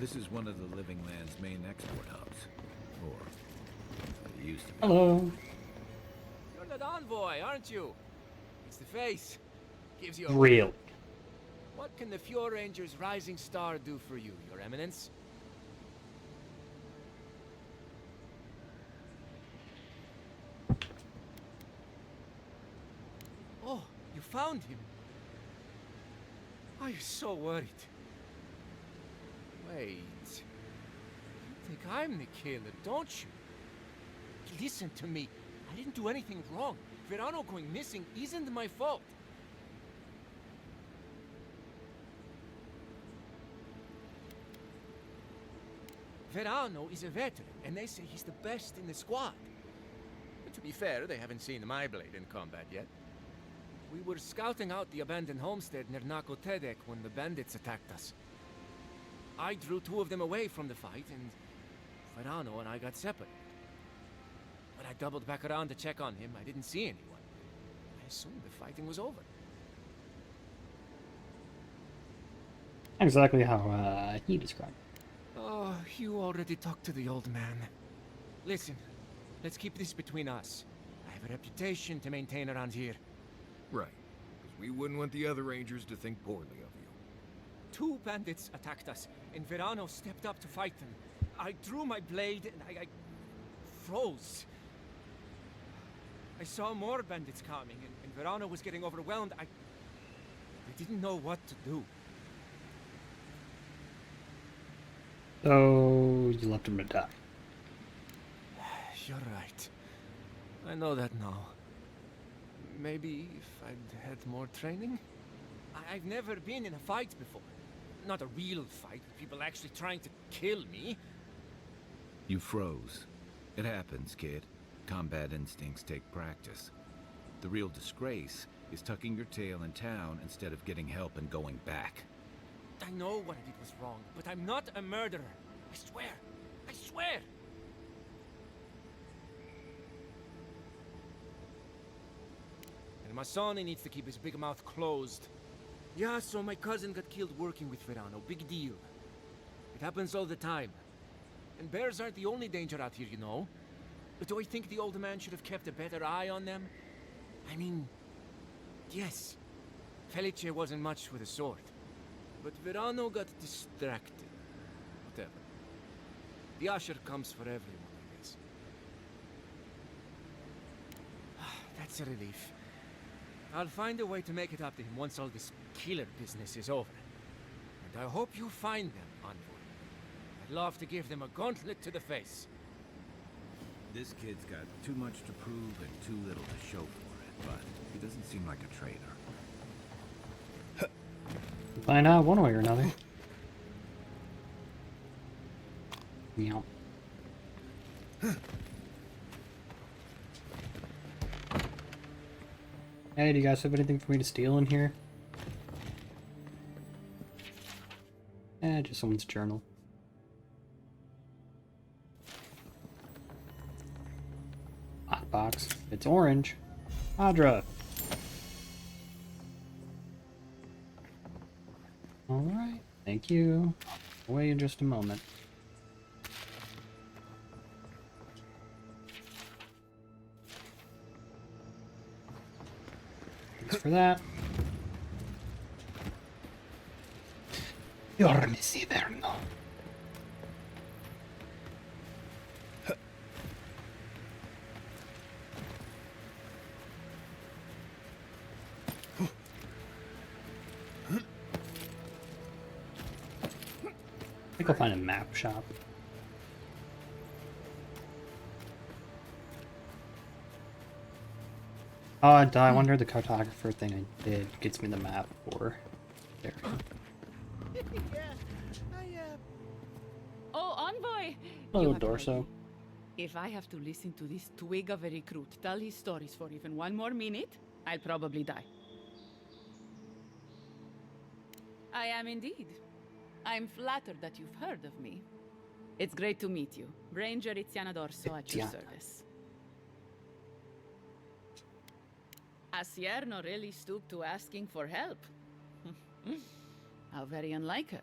This is one of the Living Land's main export hubs. Or it used to be.
Hello.
You're that envoy, aren't you? It's the face. Gives you a...
Real.
What can the Fior Ranger's Rising Star do for you, Your Eminence? Oh, you found him. I was so worried. Wait. You think I'm the killer, don't you? Listen to me. I didn't do anything wrong. Verano going missing isn't my fault. Verano is a veteran, and they say he's the best in the squad. But to be fair, they haven't seen my blade in combat yet. We were scouting out the abandoned homestead near Nakotedek when the bandits attacked us. I drew 2 of them away from the fight, and Verano and I got separated. When I doubled back around to check on him, I didn't see anyone. I assumed the fighting was over.
Exactly how he described it.
Oh, you already talked to the old man. Listen, let's keep this between us. I have a reputation to maintain around here.
Right. Because we wouldn't want the other rangers to think poorly of you.
2 bandits attacked us, and Verano stepped up to fight them. I drew my blade, and I froze. I saw more bandits coming, and Verano was getting overwhelmed. I didn't know what to do.
So you left him to die.
You're right. I know that now. Maybe if I'd had more training? I've never been in a fight before. Not a real fight, with people actually trying to kill me.
You froze. It happens, kid. Combat instincts take practice. The real disgrace is tucking your tail in town instead of getting help and going back.
I know what I did was wrong, but I'm not a murderer. I swear. I swear! And Masoni needs to keep his big mouth closed. Yeah, so my cousin got killed working with Verano. Big deal. It happens all the time. And bears aren't the only danger out here, you know. But do I think the old man should have kept a better eye on them? I mean, yes. Felice wasn't much with a sword. But Verano got distracted. Whatever. The usher comes for everyone, I guess. That's a relief. I'll find a way to make it up to him once all this killer business is over. And I hope you find them, Envoy. I'd love to give them a gauntlet to the face.
This kid's got too much to prove and too little to show for it, but he doesn't seem like a traitor.
Find out one way or another. Meow. Hey, do you guys have anything for me to steal in here? Just someone's journal. Box. It's orange. Adra. Alright. Thank you. Away in just a moment. Thanks for that. Fior, Iferno. I think I'll find a map shop. Oh, I wonder the cartographer thing I did gets me the map for there.
Oh, Envoy!
Hello,
You have no
Dorso.
idea. If I have to listen to this twig of a recruit tell his stories for even one more minute, I'll probably die. I am indeed. I'm flattered that you've heard of me. It's great to meet you. Ranger Iziana Dorso at your
Iziana.
service. Iferno really stooped to asking for help. How very unlike her.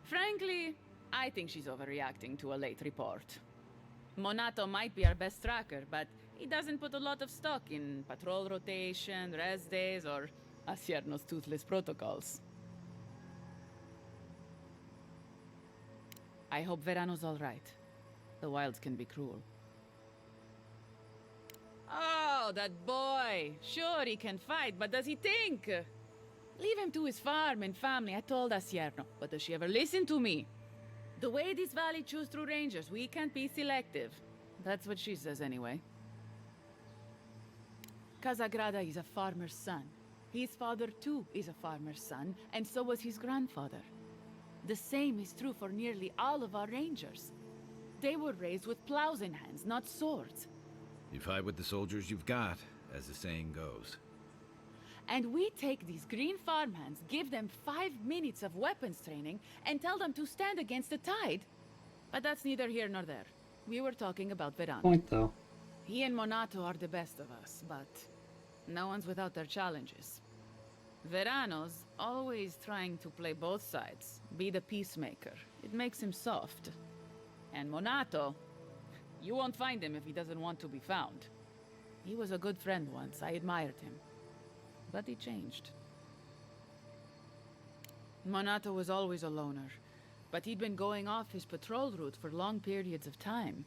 Frankly, I think she's overreacting to a late report. Monato might be our best tracker, but he doesn't put a lot of stock in patrol rotation, rest days, or Iferno's toothless protocols. I hope Verano's all right. The wilds can be cruel. Oh, that boy! Sure, he can fight, but does he think? Leave him to his farm and family, I told Iferno. But does she ever listen to me? The way this valley chews through rangers, we can't be selective. That's what she says anyway. Casagrada is a farmer's son. His father, too, is a farmer's son, and so was his grandfather. The same is true for nearly all of our rangers. They were raised with plows in hands, not swords.
You fight with the soldiers you've got, as the saying goes.
And we take these green farmhands, give them 5 minutes of weapons training, and tell them to stand against the tide. But that's neither here nor there. We were talking about Verano.
Point though.
He and Monato are the best of us, but no one's without their challenges. Verano's always trying to play both sides, be the peacemaker. It makes him soft. And Monato, you won't find him if he doesn't want to be found. He was a good friend once, I admired him. But he changed. Monato was always a loner, but he'd been going off his patrol route for long periods of time.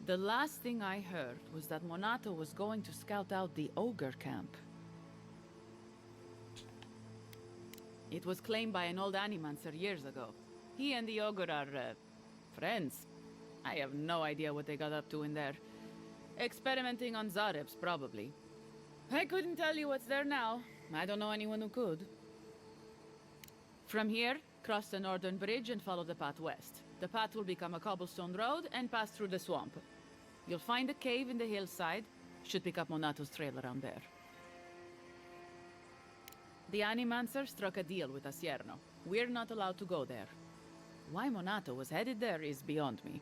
The last thing I heard was that Monato was going to scout out the ogre camp. It was claimed by an old animancer years ago. He and the ogre are, friends. I have no idea what they got up to in there. Experimenting on Zarebs, probably. I couldn't tell you what's there now. I don't know anyone who could. From here, cross the northern bridge and follow the path west. The path will become a cobblestone road and pass through the swamp. You'll find a cave in the hillside. Should pick up Monato's trail around there. The Animancer struck a deal with Iferno. We're not allowed to go there. Why Monato was headed there is beyond me.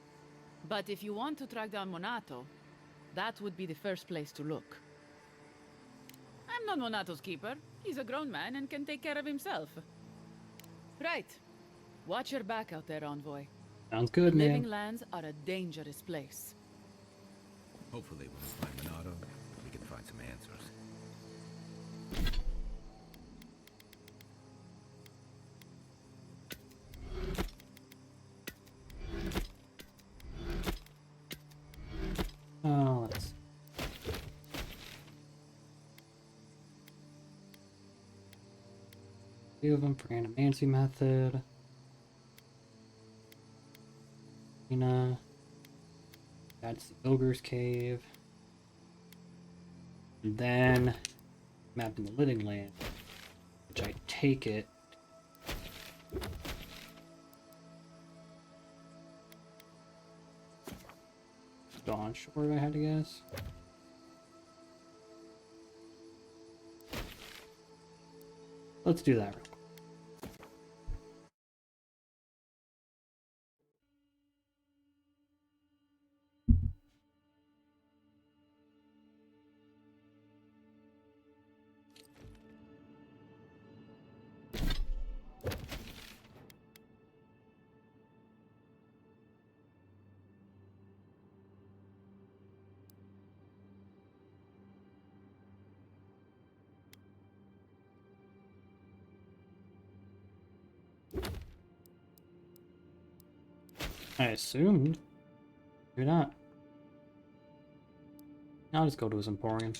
But if you want to track down Monato, that would be the first place to look. I'm not Monato's keeper. He's a grown man and can take care of himself. Right. Watch your back out there, Envoy.
Sounds good, man.
Living lands are a dangerous place.
Hopefully when we find Minato, we can find some answers.
Oh, let's... Two of them for animancy method. That's the ogre's cave. And then map in the living land, which I take it Dawn Shore, I had to guess. Let's do that real quick. I assumed. Maybe not. I'll just go to his Emporium.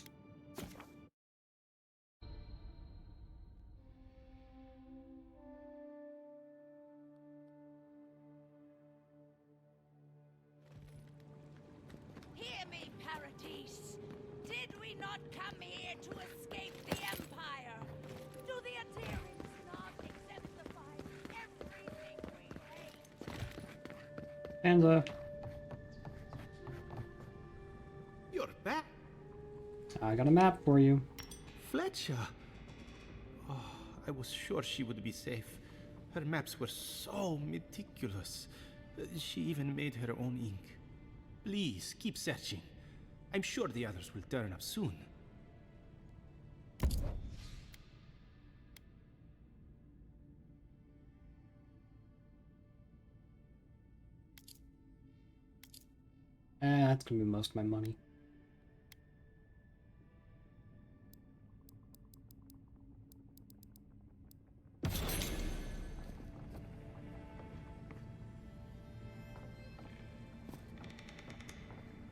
Hear me, Paradise. Did we not come here to escape the Empire? Do the Aterians not exemplify everything we hate?
Panza.
You're back,
I got a map for you.
Fletcher. Oh, I was sure she would be safe. Her maps were so meticulous. She even made her own ink. Please, keep searching. I'm sure the others will turn up soon.
That's gonna be most of my money.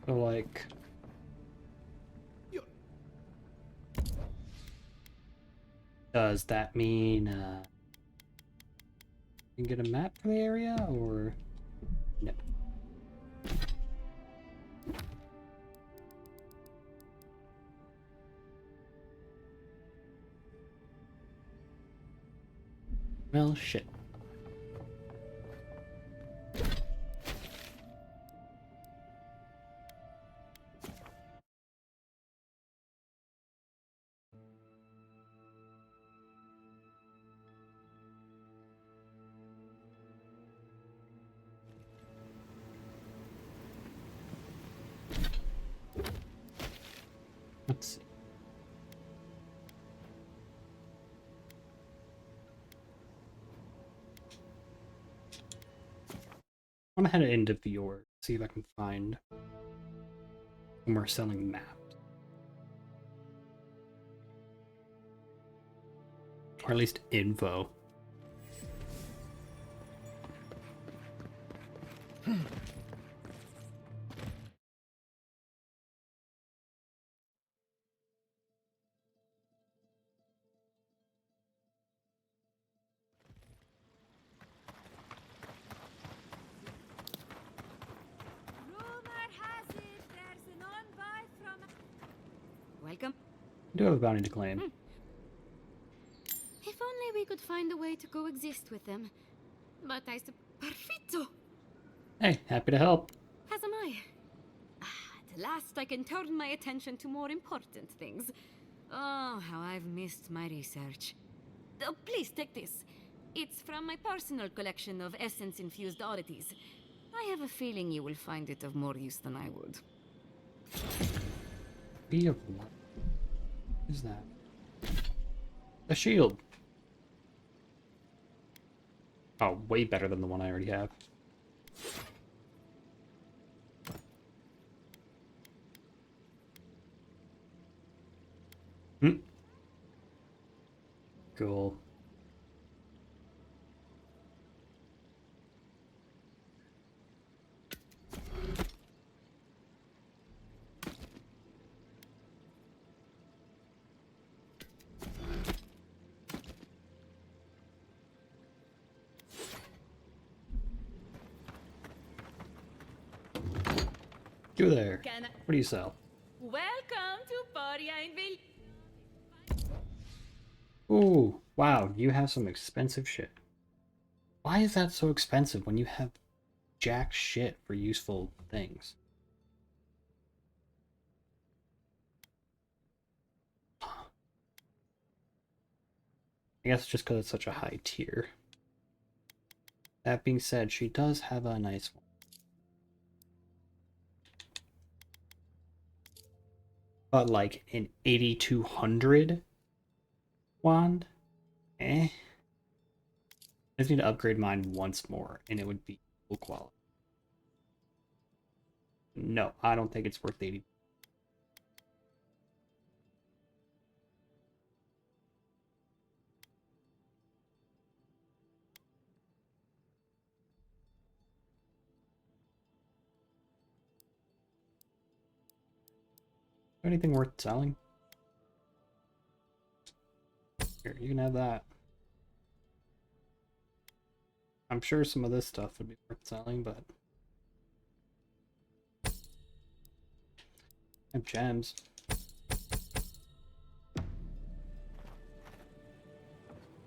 So, like... Does that mean, you can get a map for the area, or... No. Well, shit. Let's see. I'm gonna head into Fior, see if I can find somewhere selling maps. Or at least info.
welcome.
I do have a bounty to claim.
If only we could find a way to coexist with them. But I Perfetto!
Hey, happy to help.
As am I. At last I can turn my attention to more important things. Oh, how I've missed my research. Oh, please take this. It's from my personal collection of essence-infused oddities. I have a feeling you will find it of more use than I would.
Be of what? What is that? A shield. Oh, way better than the one I already have. Cool. You there. What do you sell?
Welcome to Porianville.
Ooh, wow, you have some expensive shit. Why is that so expensive when you have jack shit for useful things? I guess just because it's such a high tier. That being said, she does have a nice one. But like an 8200 wand? Eh. I just need to upgrade mine once more and it would be full quality. No, I don't think it's worth 80. Anything worth selling? Here, you can have that. I'm sure some of this stuff would be worth selling, but I have gems.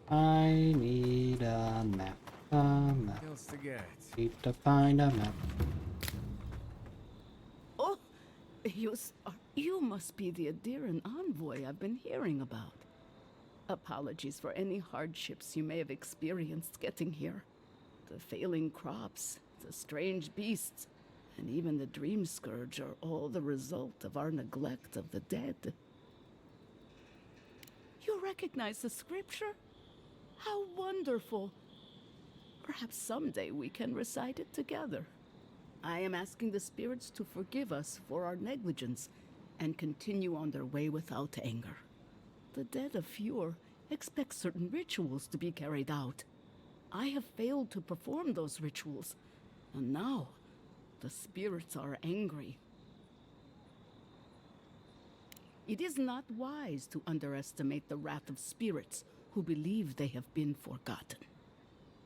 I need a map.
Else to get.
Need to find a map.
Oh, you must be the Adiran envoy I've been hearing about. Apologies for any hardships you may have experienced getting here. The failing crops, the strange beasts, and even the dream scourge are all the result of our neglect of the dead. You recognize the scripture? How wonderful! Perhaps someday we can recite it together. I am asking the spirits to forgive us for our negligence and continue on their way without anger. The dead of Fior expect certain rituals to be carried out. I have failed to perform those rituals, and now the spirits are angry. It is not wise to underestimate the wrath of spirits who believe they have been forgotten.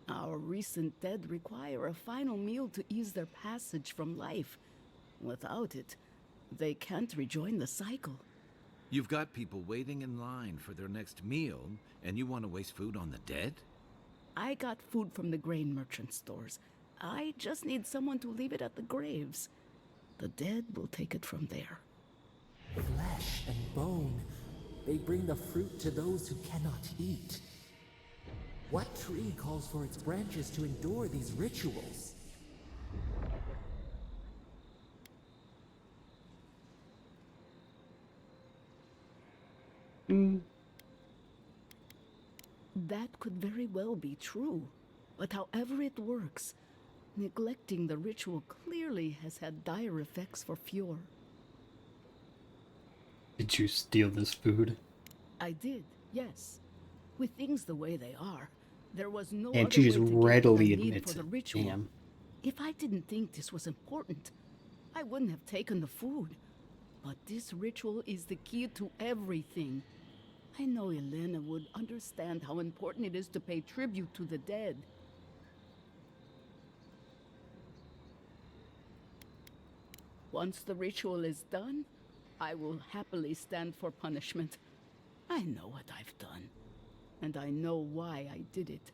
Our recent dead require a final meal to ease their passage from life. Without it, they can't rejoin the cycle.
You've got people waiting in line for their next meal, and you want to waste food on the dead?
I got food from the grain merchant stores. I just need someone to leave it at the graves. The dead will take it from there.
Flesh and bone. They bring the fruit to those who cannot eat. What tree calls for its branches to endure these rituals?
That could very well be true. But however it works, neglecting the ritual clearly has had dire effects for Fior.
Did you steal this food?
I did, yes. With things the way they are, there was no
And
other
she
way
just
to get
readily
what I need
admits
for the
it.
ritual.
Damn.
If I didn't think this was important, I wouldn't have taken the food. But this ritual is the key to everything. I know Elena would understand how important it is to pay tribute to the dead. Once the ritual is done, I will happily stand for punishment. I know what I've done, and I know why I did it.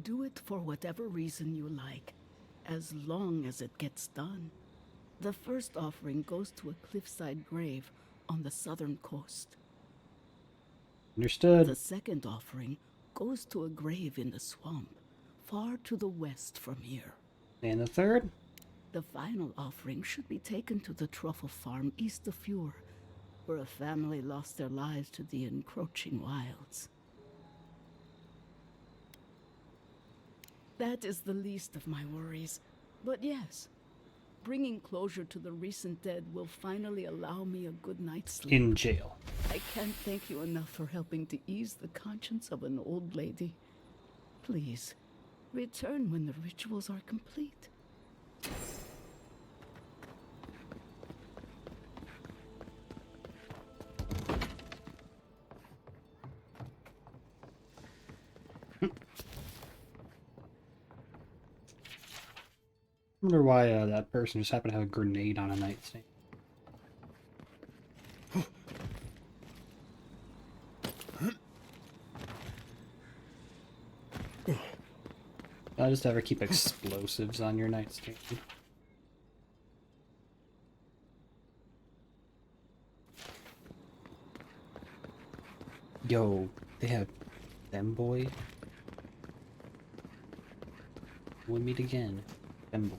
Do it for whatever reason you like, as long as it gets done. The first offering goes to a cliffside grave on the southern coast.
Understood.
The second offering goes to a grave in the swamp, far to the west from here.
And the third?
The final offering should be taken to the truffle farm east of Fior, where a family lost their lives to the encroaching wilds. That is the least of my worries. But yes, bringing closure to the recent dead will finally allow me a good night's sleep.
In jail.
I can't thank you enough for helping to ease the conscience of an old lady. Please, return when the rituals are complete.
I wonder why that person just happened to have a grenade on a nightstand. I just ever keep explosives on your nightstand. Yo, they have them boy. We'll meet again. Them boy.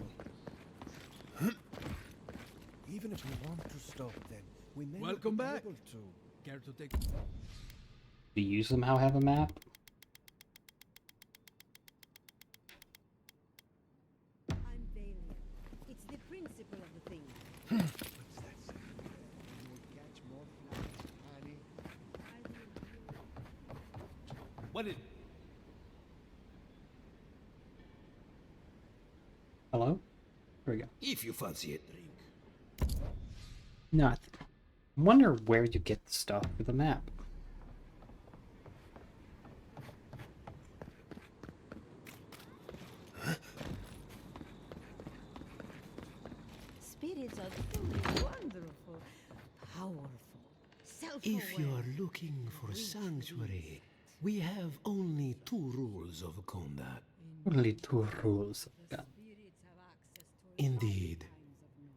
Even if we want to stop them, we may
Welcome
not be
back.
able to.
Care to take?
Do you somehow have a map?
I'm Valiant. It's the principle of the thing.
What's that say? You'll catch more flies, honey.
What is?
Hello? Here we go.
If you fancy a drink.
Nothing. I wonder where you get the stuff for the map.
Spirits are truly wonderful, powerful, self-aware.
If you're looking for sanctuary, we have only 2 rules of conduct.
Only 2 rules of gun.
Indeed,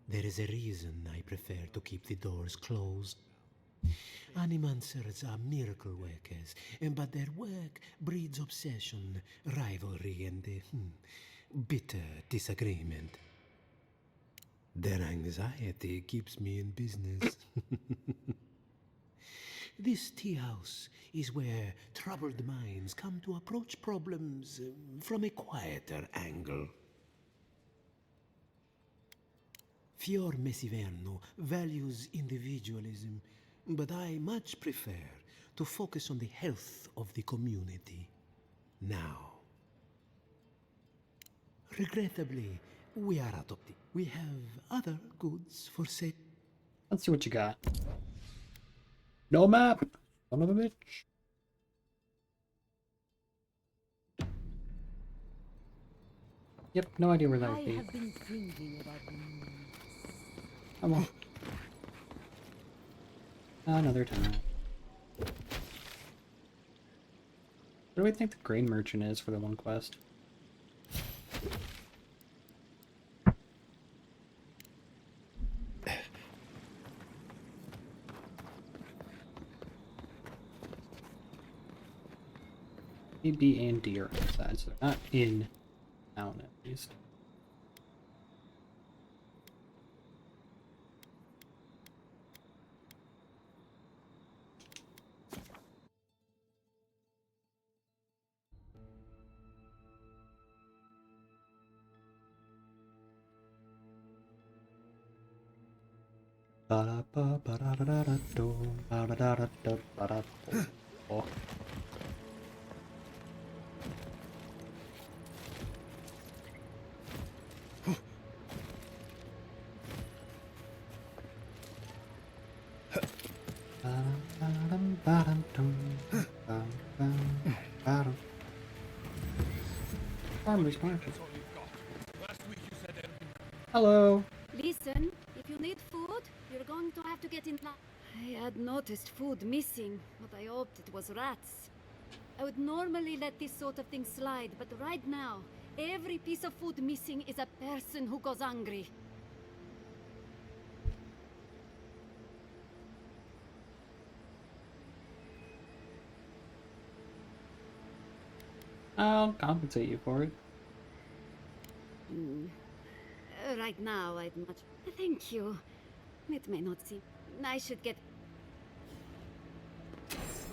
there is a reason I prefer to keep the doors closed. Animancers are miracle workers, but their work breeds obsession, rivalry, and bitter disagreement. Their anxiety keeps me in business. This tea house is where troubled minds come to approach problems from a quieter angle. Fior Iferno values individualism, but I much prefer to focus on the health of the community now. Regrettably, we are out of tea. We have other goods for sale.
Let's see what you got. No map! Son of a bitch. Yep, no idea where that would be.
I have been thinking about the moon.
Come on. Another time. What do we think the grain merchant is for the one quest? A, B, and D are inside, so they're not in town at least. Oh. Farmers market. Hello.
Listen, if you need food, Good. You're going to have to get in line. I had noticed food missing, but I hoped it was rats. I would normally let this sort of thing slide, but right now, every piece of food missing is a person who goes hungry.
I'll compensate you for it.
Right now, I'd much... Thank you. It may not seem... I should get...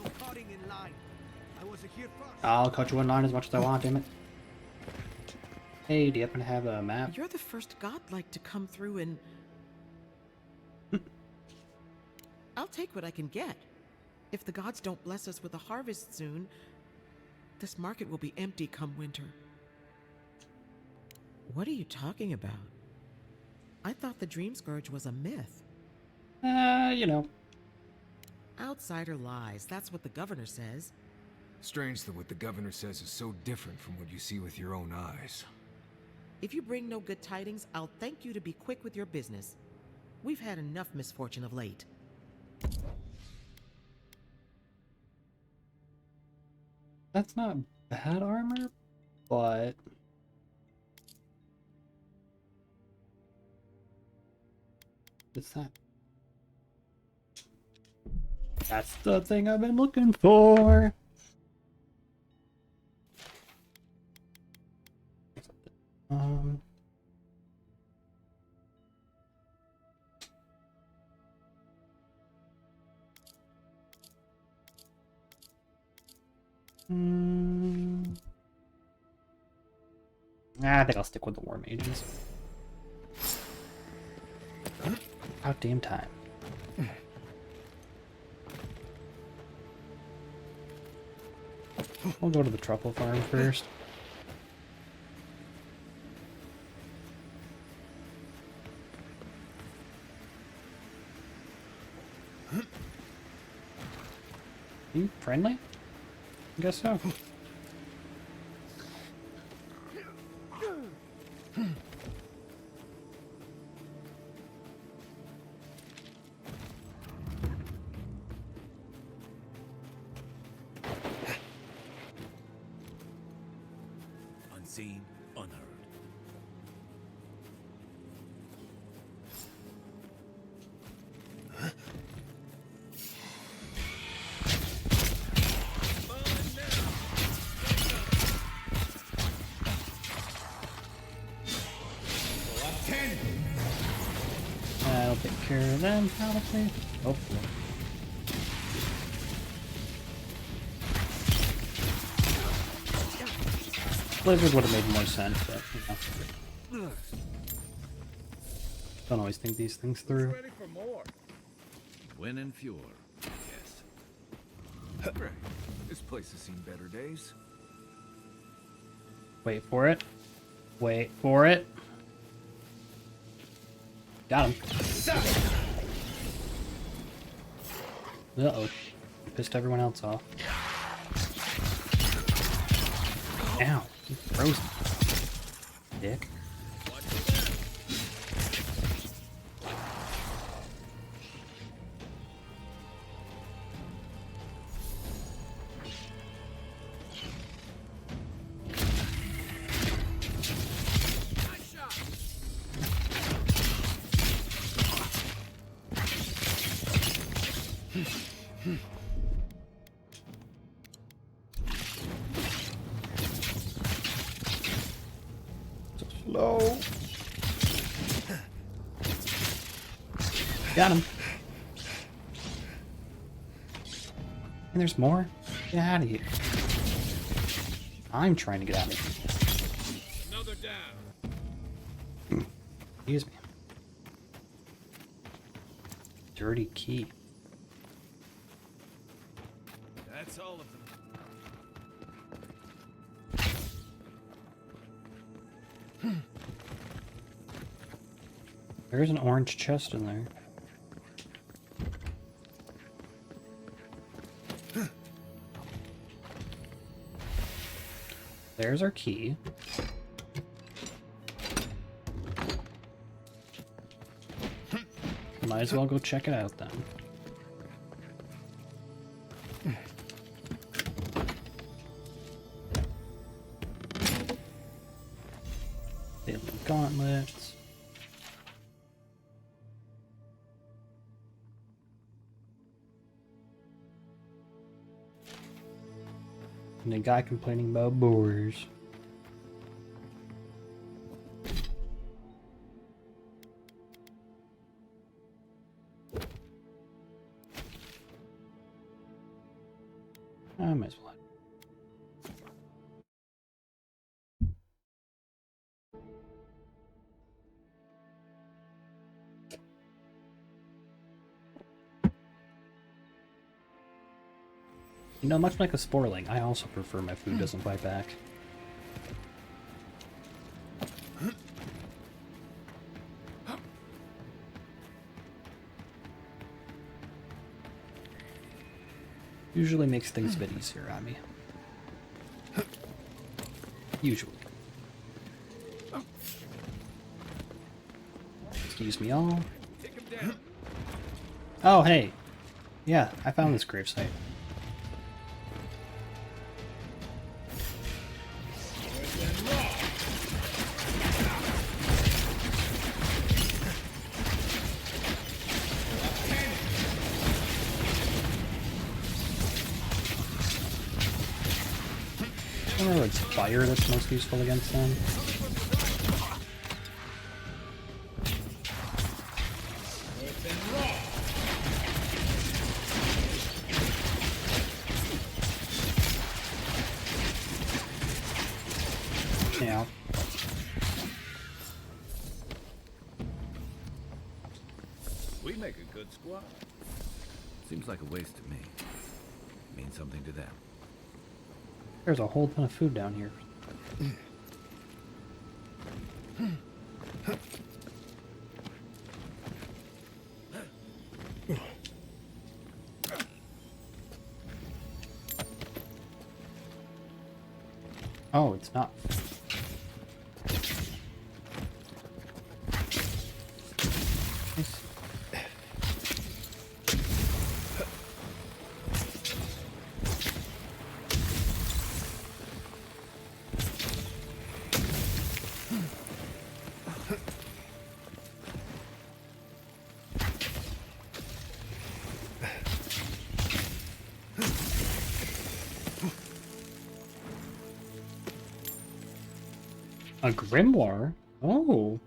No cutting in line. I was here first.
I'll cut you in line as much as I want, damn it. Hey, do you happen to have a map?
You're the first godlike to come through and... I'll take what I can get. If the gods don't bless us with a harvest soon, this market will be empty come winter. What are you talking about? I thought the Dream Scourge was a myth.
You know.
Outsider lies. That's what the governor says.
Strange that what the governor says is so different from what you see with your own eyes.
If you bring no good tidings, I'll thank you to be quick with your business. We've had enough misfortune of late.
That's not bad armor, but... What's that? That's the thing I've been looking for! I think I'll stick with the War Mages. About damn time. We'll go to the truffle farm first. Are you friendly? I guess so.
Unseen, unheard.
I'll take care of them, probably. Hopefully. Blizzard would have made more sense, but, you know. Don't always think these things through.
Ready for more.
Win and Fior, yes.
Great. This place has seen better days.
Wait for it. Wait for it. Got him. Uh-oh. Pissed everyone else off. Ow. He's frozen. Dick. Slow. Got him. And there's more? Get out of here. I'm trying to get out of here.
Another down.
Excuse me. Dirty key.
That's all of them.
There's an orange chest in there. There's our key. Might as well go check it out then. Daily gauntlets. And a guy complaining about boars. I might as well. You know, much like a sporling, I also prefer my food doesn't bite back. Usually makes things a bit easier on me. Usually. Excuse me all. Oh, hey. Yeah, I found this gravesite. I don't know if it's fire that's most useful against them. Yeah.
We make a good squad. Seems like a waste to me. Means something to them.
There's a whole ton of food down here. Oh, it's not. Nice. A grimoire? Oh.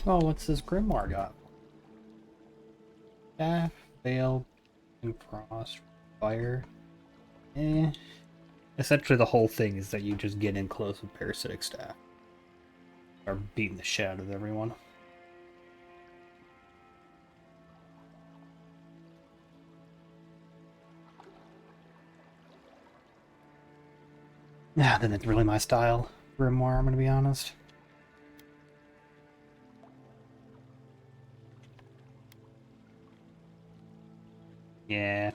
Oh, what's this grimoire got? Staff, veil, and frost, fire. Essentially the whole thing is that you just get in close with parasitic staff. Are beating the shit out of everyone. Yeah, then it's really my style, grimoire, I'm gonna be honest. Yeah.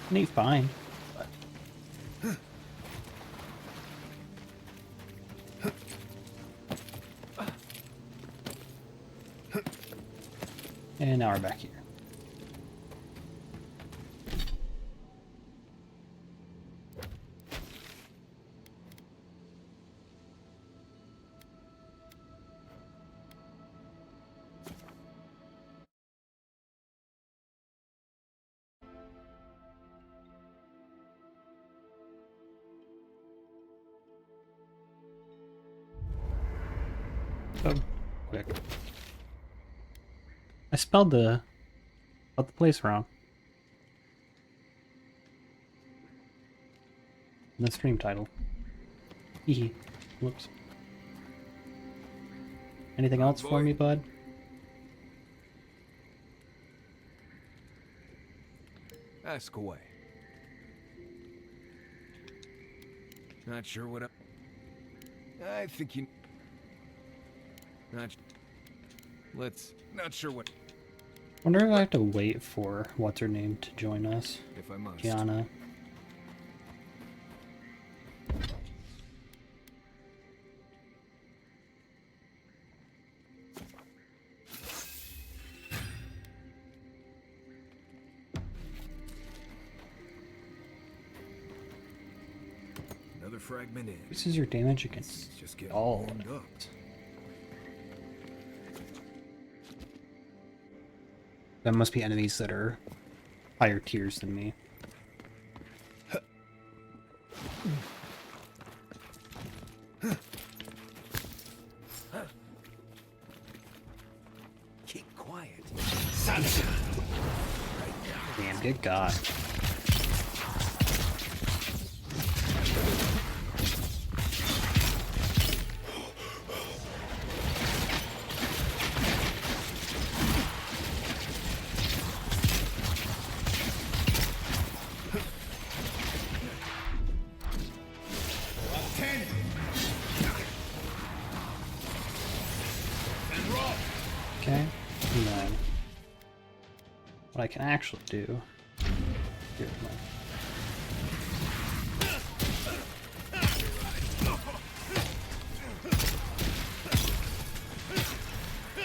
Neat, fine. But... And now we're back here. So quick. I spelled the place wrong. In the stream title. Hee. Whoops. Anything else for me, bud?
Ask away. Not sure what I think you... Not sure what...
Wonder if I have to wait for what's-her-name to join us.
If I must.
Gianna.
Another fragment in.
This is your damage against
Just get
all.
warmed up.
That must be enemies that are higher tiers than me.
Keep quiet.
Damn, good God. Okay, and then what I can actually do here with my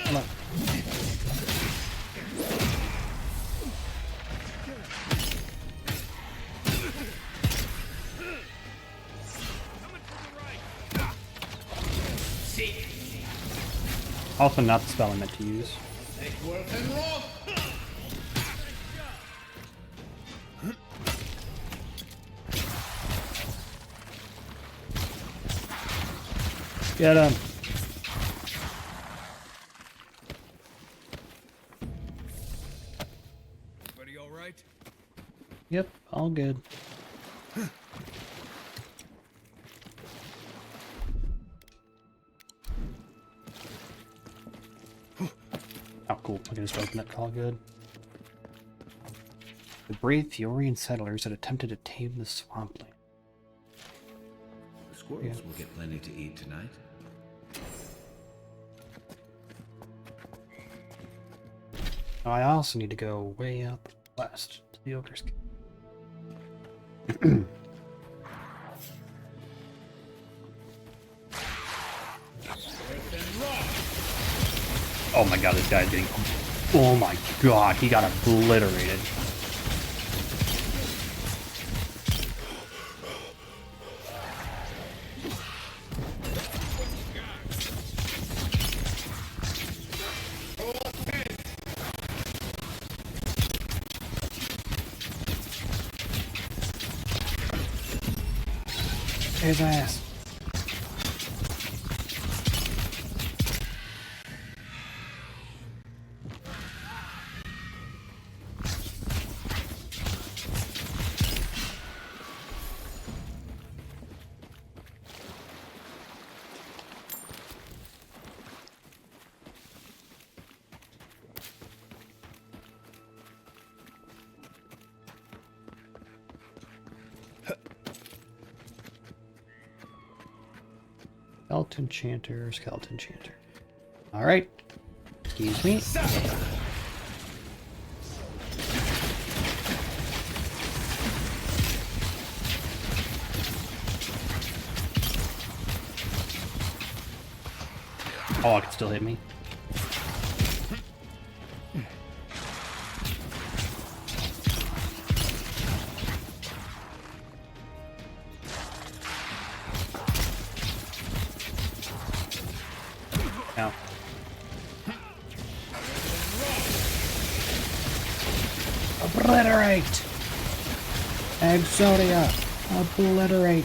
come on. Also not the spell I meant to use. Get him.
Everybody all right?
Yep, all good. Oh, cool. I can just open it. All good. The brave Fiorian settlers had attempted to tame the swampland.
The squirrels will get plenty to eat tonight.
Now I also need to go way up west to the ogre's cave. Oh my god, this guy's getting... Oh my god, he got obliterated. His ass. Skeleton Chanter, Skeleton Chanter. Alright. Excuse me. Oh, it can still hit me. Now. Obliterate! Exodia! Obliterate!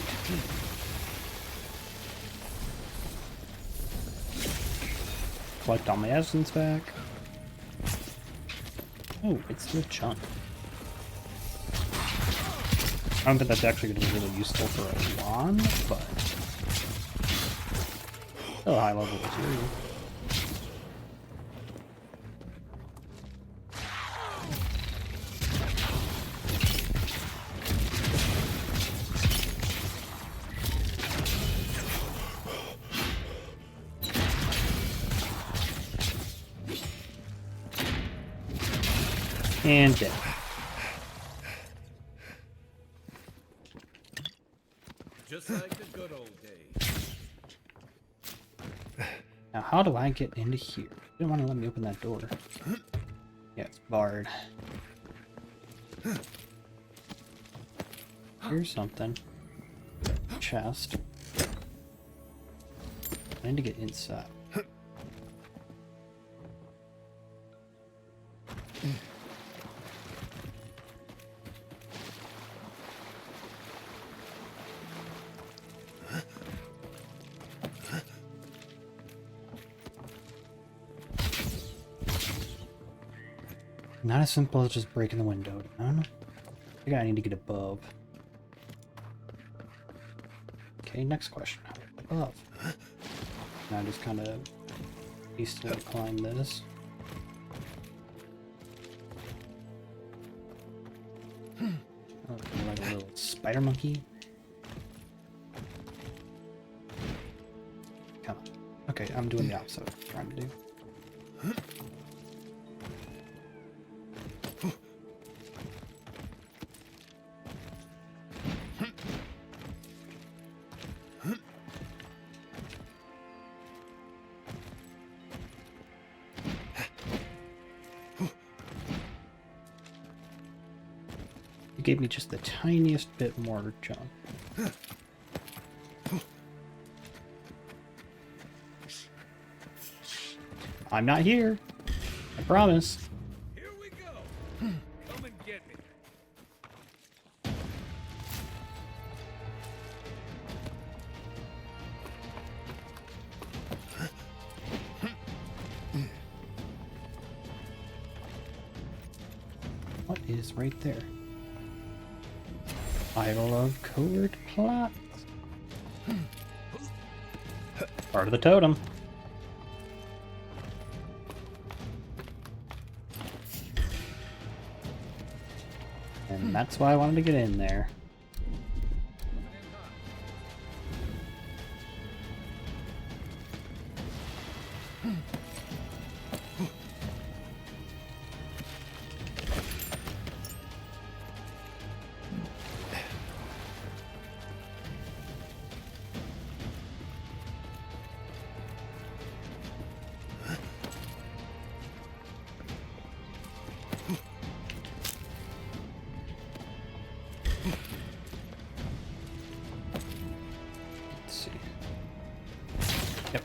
Collect all my essence back. Oh, it's still chunk. I don't think that's actually going to be really useful for a wand, but still a high level material. And dead.
Just like the good old days.
Now, how do I get into here? You didn't want to let me open that door. Yeah, it's barred. Here's something. Chest. I need to get inside. Not as simple as just breaking the window down. I think I need to get above. Okay, next question. How do I get above? Now I just kind of hastily climb this. Oh, like a little spider monkey. Come on. Okay, I'm doing the opposite of what I'm trying to do. It gave me just the tiniest bit more jump. I'm not here. I promise.
Here we go. Come and get me.
What is right there? Idol of covert plots. Part of the totem. And that's why I wanted to get in there. Let's see. Yep.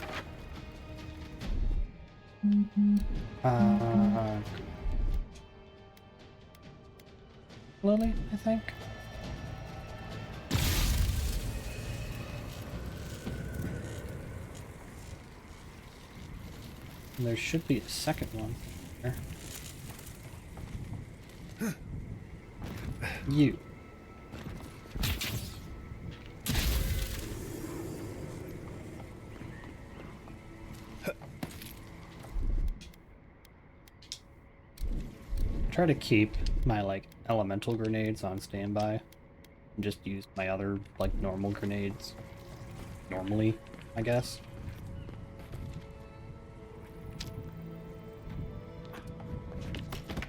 Lily, I think. And there should be a second one there. You. Try to keep my like elemental grenades on standby and just use my other like normal grenades normally, I guess.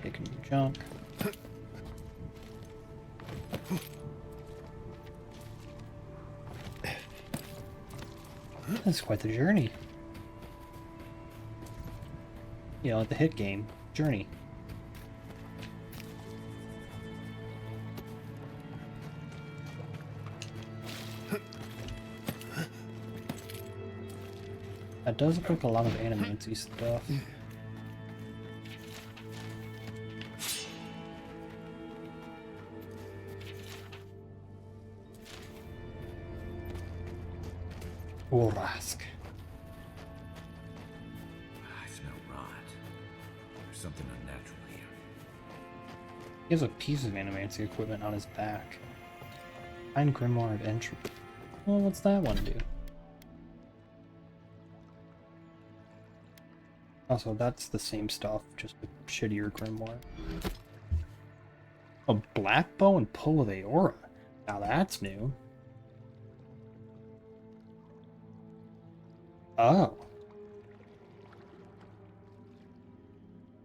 Taking junk. That's quite the journey. You know, the hit game, Journey. That does look like a lot of animancy stuff. Orask.
I smell rot. There's something unnatural here.
He has a piece of animancy equipment on his back. Find Grimoire of Entropy. Well, what's that one do? Also, that's the same stuff, just with shittier Grimoire. A black bow and pull of Aora. Now that's new. Oh.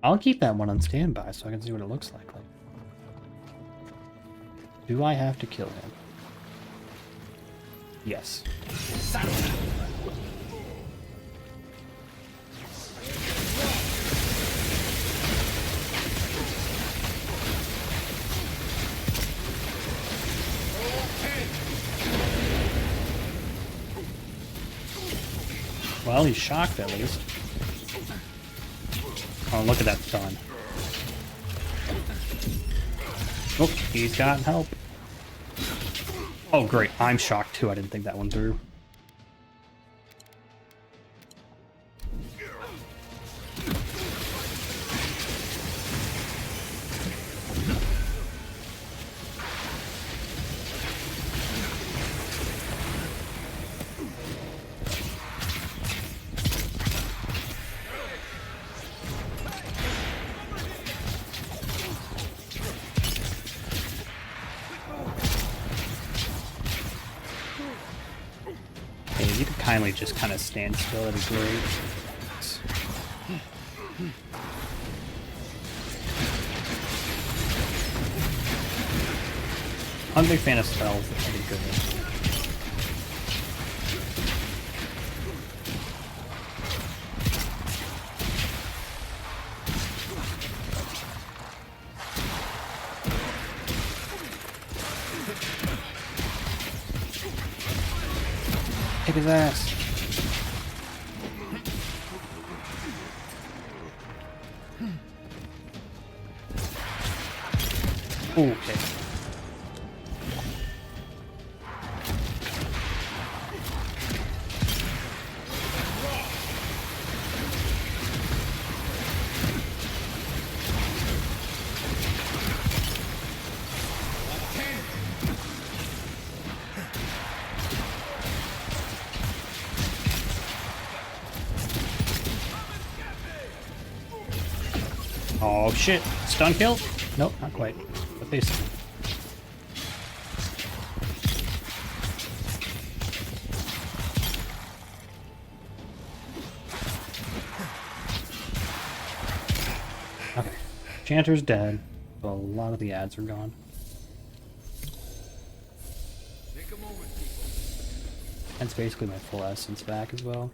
I'll keep that one on standby so I can see what it looks like. Do I have to kill him? Yes. Well, he's shocked at least. Oh, look at that stun. Oh, he's got help. Oh, great. I'm shocked too. I didn't think that one through. Hey, you could kindly just kind of stand still. That'd be great. I'm a big fan of spells. That's pretty good. Kick his ass. Ooh, okay. Oh shit. Stun kill? Nope, not quite. But basically. Okay. Chanter's dead, so a lot of the ads are gone. That's basically my full essence back as well.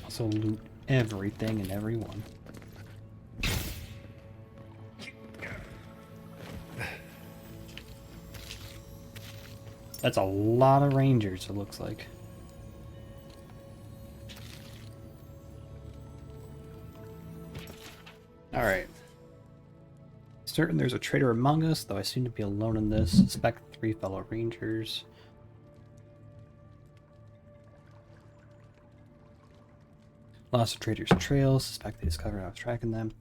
Also loot everything and everyone. That's a lot of rangers, it looks like. Alright. Certain there's a traitor among us, though I seem to be alone in this. Suspect 3 fellow rangers. Lost a traitor's trail. Suspect they discovered I was tracking them.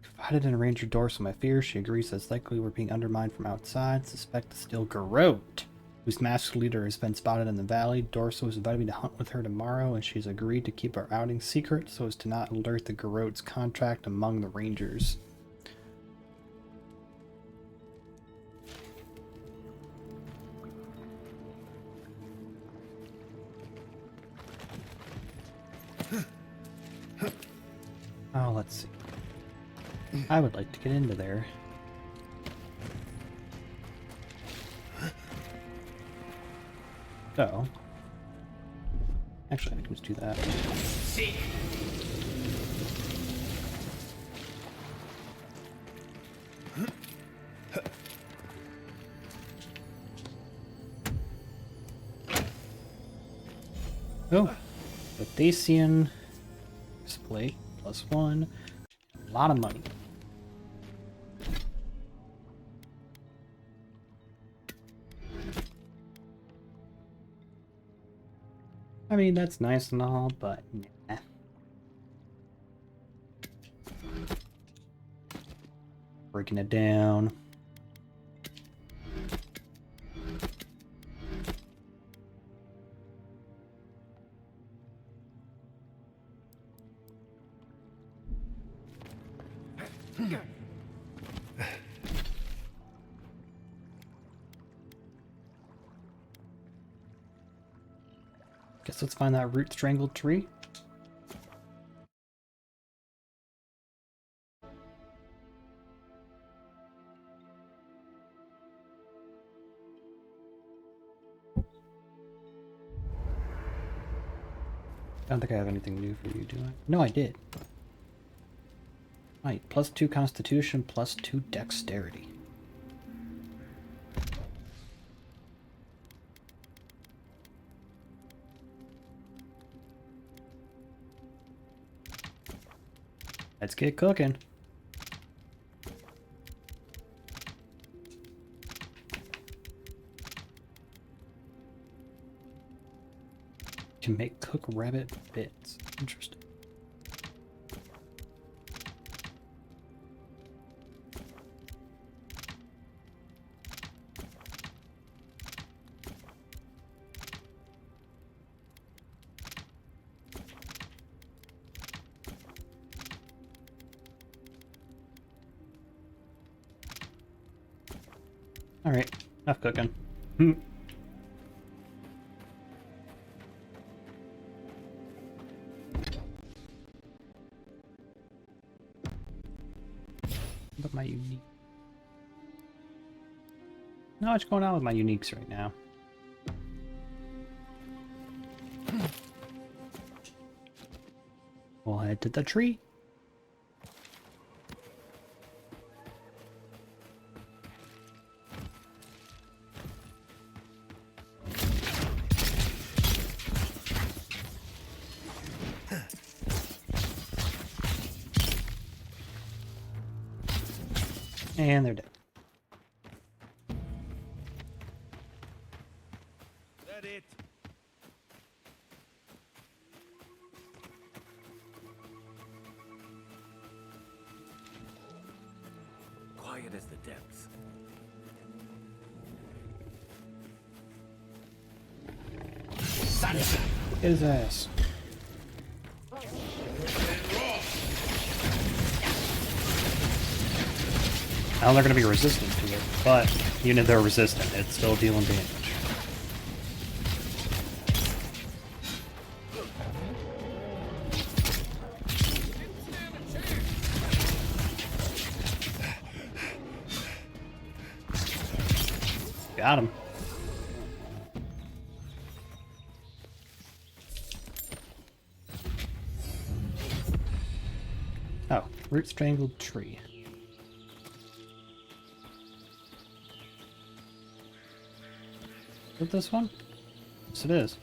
Confided in a ranger Dorso my fears. She agrees that it's likely we're being undermined from outside. Suspect is still Garrote, whose masked leader has been spotted in the valley. Dorso has invited me to hunt with her tomorrow, and she's agreed to keep our outing secret so as to not alert the Garrote's contract among the rangers. Oh, let's see. I would like to get into there. So, actually, I can just do that. Oh, Batasian display +1. A lot of money. I mean, that's nice and all, but nah. Breaking it down. Guess let's find that root strangled tree. I don't think I have anything new for you, do I? No, I did. Right, +2 Constitution, +2 Dexterity. Let's get cooking. Can make cook rabbit bits. Interesting. All right, enough cooking. But my unique. Not much going on with my uniques right now. We'll head to the tree. And they're dead.
That it?
Quiet as the depths.
Get his ass. Now they're going to be resistant to it, but even if they're resistant, it's still dealing damage. Got him. Oh, root strangled tree. Is it this one? Yes, it is.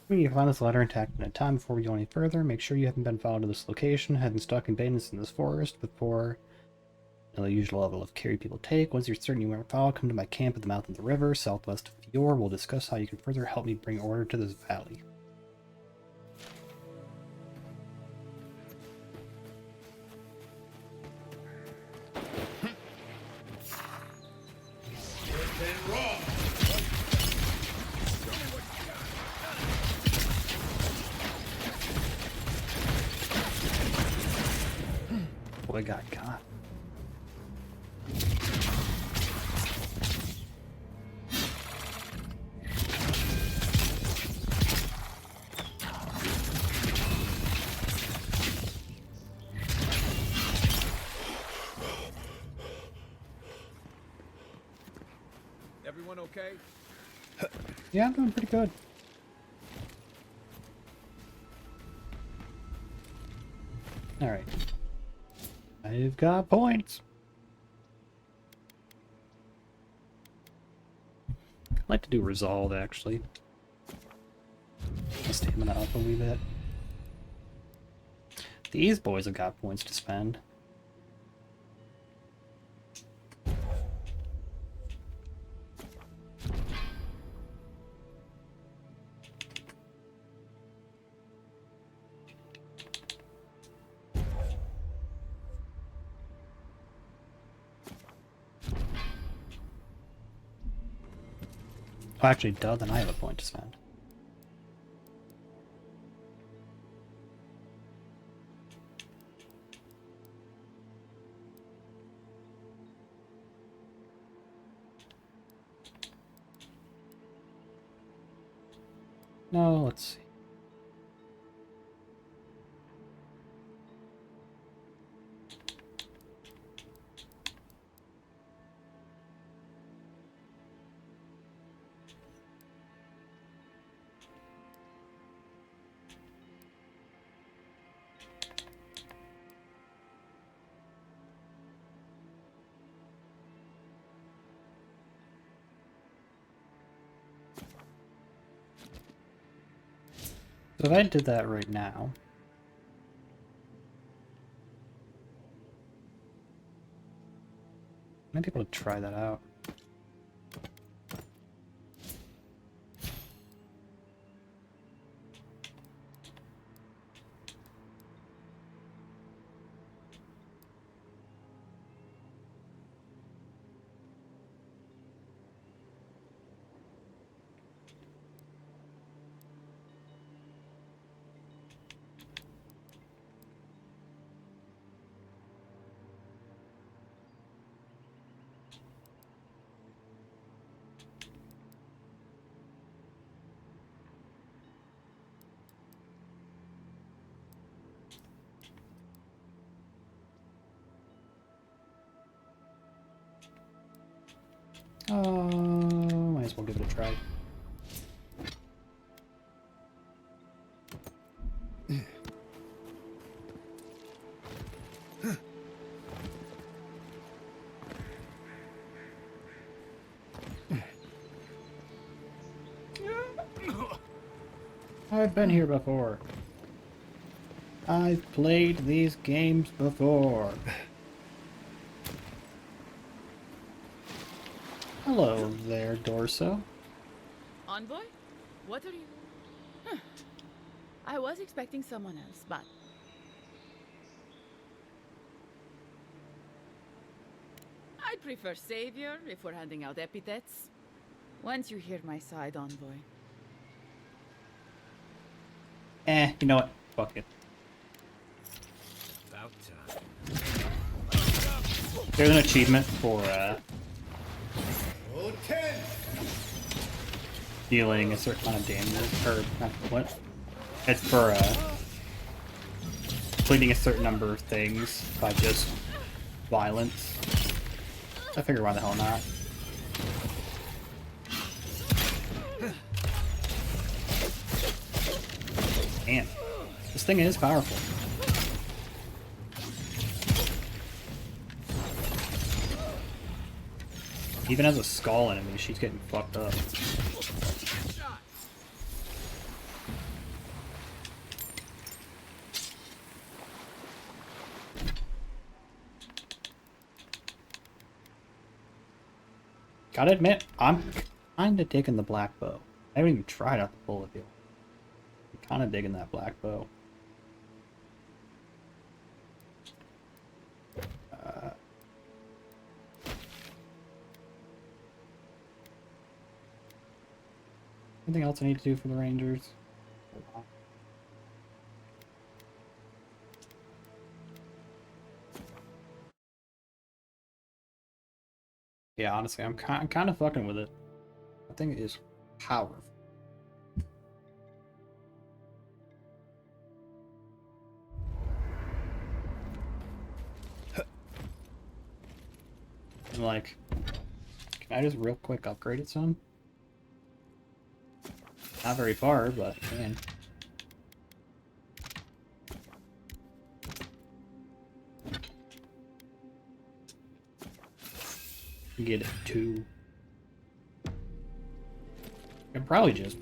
We need to find this ladder intact in time before we go any further. Make sure you haven't been followed to this location, having stuck in bandits in this forest before the usual level of carry people take. Once you're certain you weren't followed, come to my camp at the mouth of the river, southwest of Fior. We'll discuss how you can further help me bring order to this valley. Boy got caught.
Everyone okay?
Yeah, I'm doing pretty good. Alright. I've got points. I'd like to do resolve, actually. My stamina up a wee bit. These boys have got points to spend. Oh, actually, duh, then I have a point to spend. No, let's see. So if I did that right now, I might be able to try that out. Might as well give it a try. I've been here before. I've played these games before. Hello there, Dorso.
Envoy? What are you... Huh. I was expecting someone else, but... I'd prefer Savior if we're handing out epithets. Once you hear my side, Envoy.
You know what? Fuck it.
About time.
There's an achievement for, dealing a certain amount of damage, or not what? It's for completing a certain number of things by just violence. I figure why the hell not. Damn, this thing is powerful. Even as a skull enemy, she's getting fucked up. Gotta admit, I'm kinda digging the black bow. I haven't even tried out the bullet bill. I'm kinda digging that black bow. Anything else I need to do for the Rangers? Yeah, honestly, I'm kind of fucking with it. I think it is powerful. I'm like, can I just real quick upgrade it some? Not very far, but I can. Get it too. I'd probably just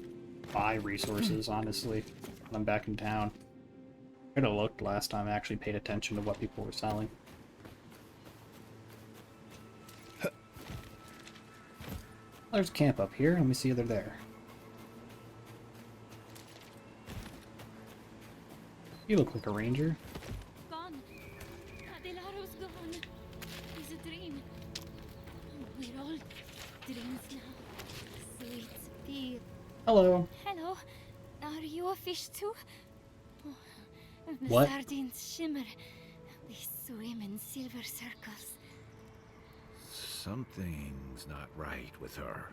buy resources, honestly, when I'm back in town. Could have looked last time I actually paid attention to what people were selling. There's a camp up here. Let me see if they're there. You look like a ranger.
Gone. Adelaro's gone. It's a dream. We're all dreams now. Sweet pea.
Hello.
Hello. Are you a fish too? Oh, the
What?
sardines shimmer. They swim in silver circles.
Something's not right with her.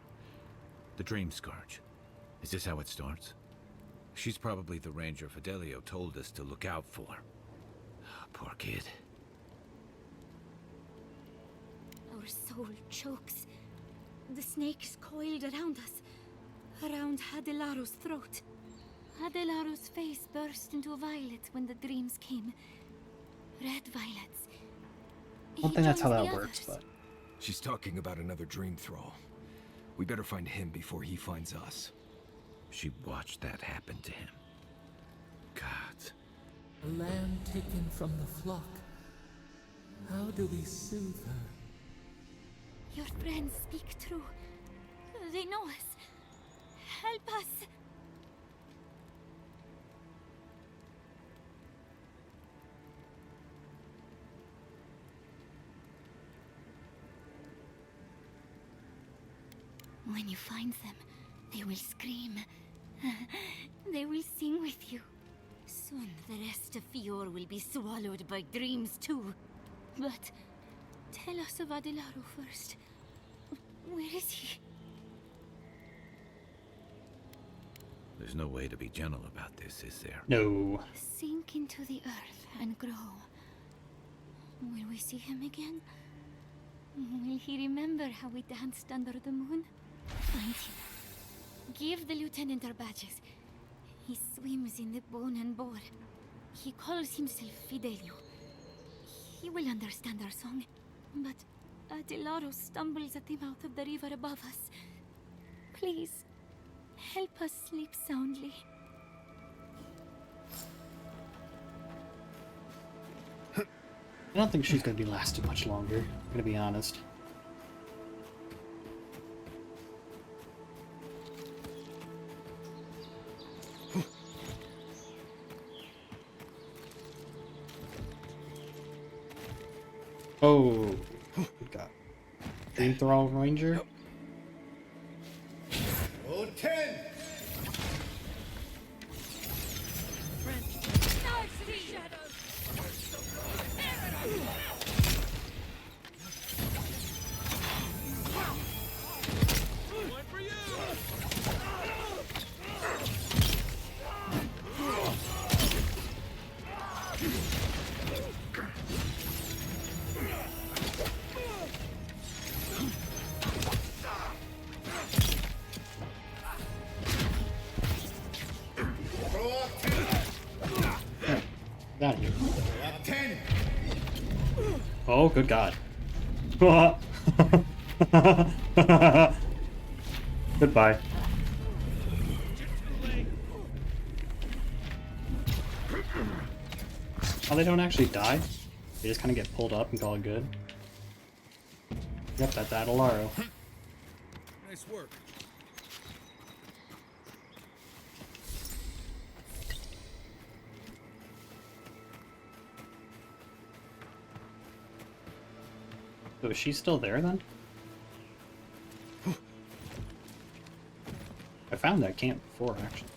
The dream scourge. Is this how it starts? She's probably the ranger Fidelio told us to look out for. Poor kid.
Our soul chokes. The snake is coiled around us, around Adelaro's throat. Adelaro's face burst into violet when the dreams came. Red violets.
I don't think that's how that works, but...
She's talking about another dream thrall. We better find him before he finds us.
She watched that happen to him. God.
A lamb taken from the flock. How do we soothe her?
Your friends speak true. They know us. Help us. When you find them, they will scream. They will sing with you. Soon the rest of Fior will be swallowed by dreams too. But tell us of Adelaro first. Where is he?
There's no way to be gentle about this, is there?
No.
Sink into the earth and grow. Will we see him again? Will he remember how we danced under the moon? Find him. Give the lieutenant our badges. He swims in the bone and boar. He calls himself Fidelio. He will understand our song. But Adelaro stumbles at the mouth of the river above us. Please, help us sleep soundly.
I don't think she's going to be lasting much longer, I'm going to be honest. Oh, good God. Dream Thrall Ranger?
Oh, 10!
Out of here.
10!
Oh, good God. Goodbye. Oh, they don't actually die? They just kind of get pulled up and call it good? Yep, that's Adelaro.
Nice work.
So is she still there then? I found that camp before, actually.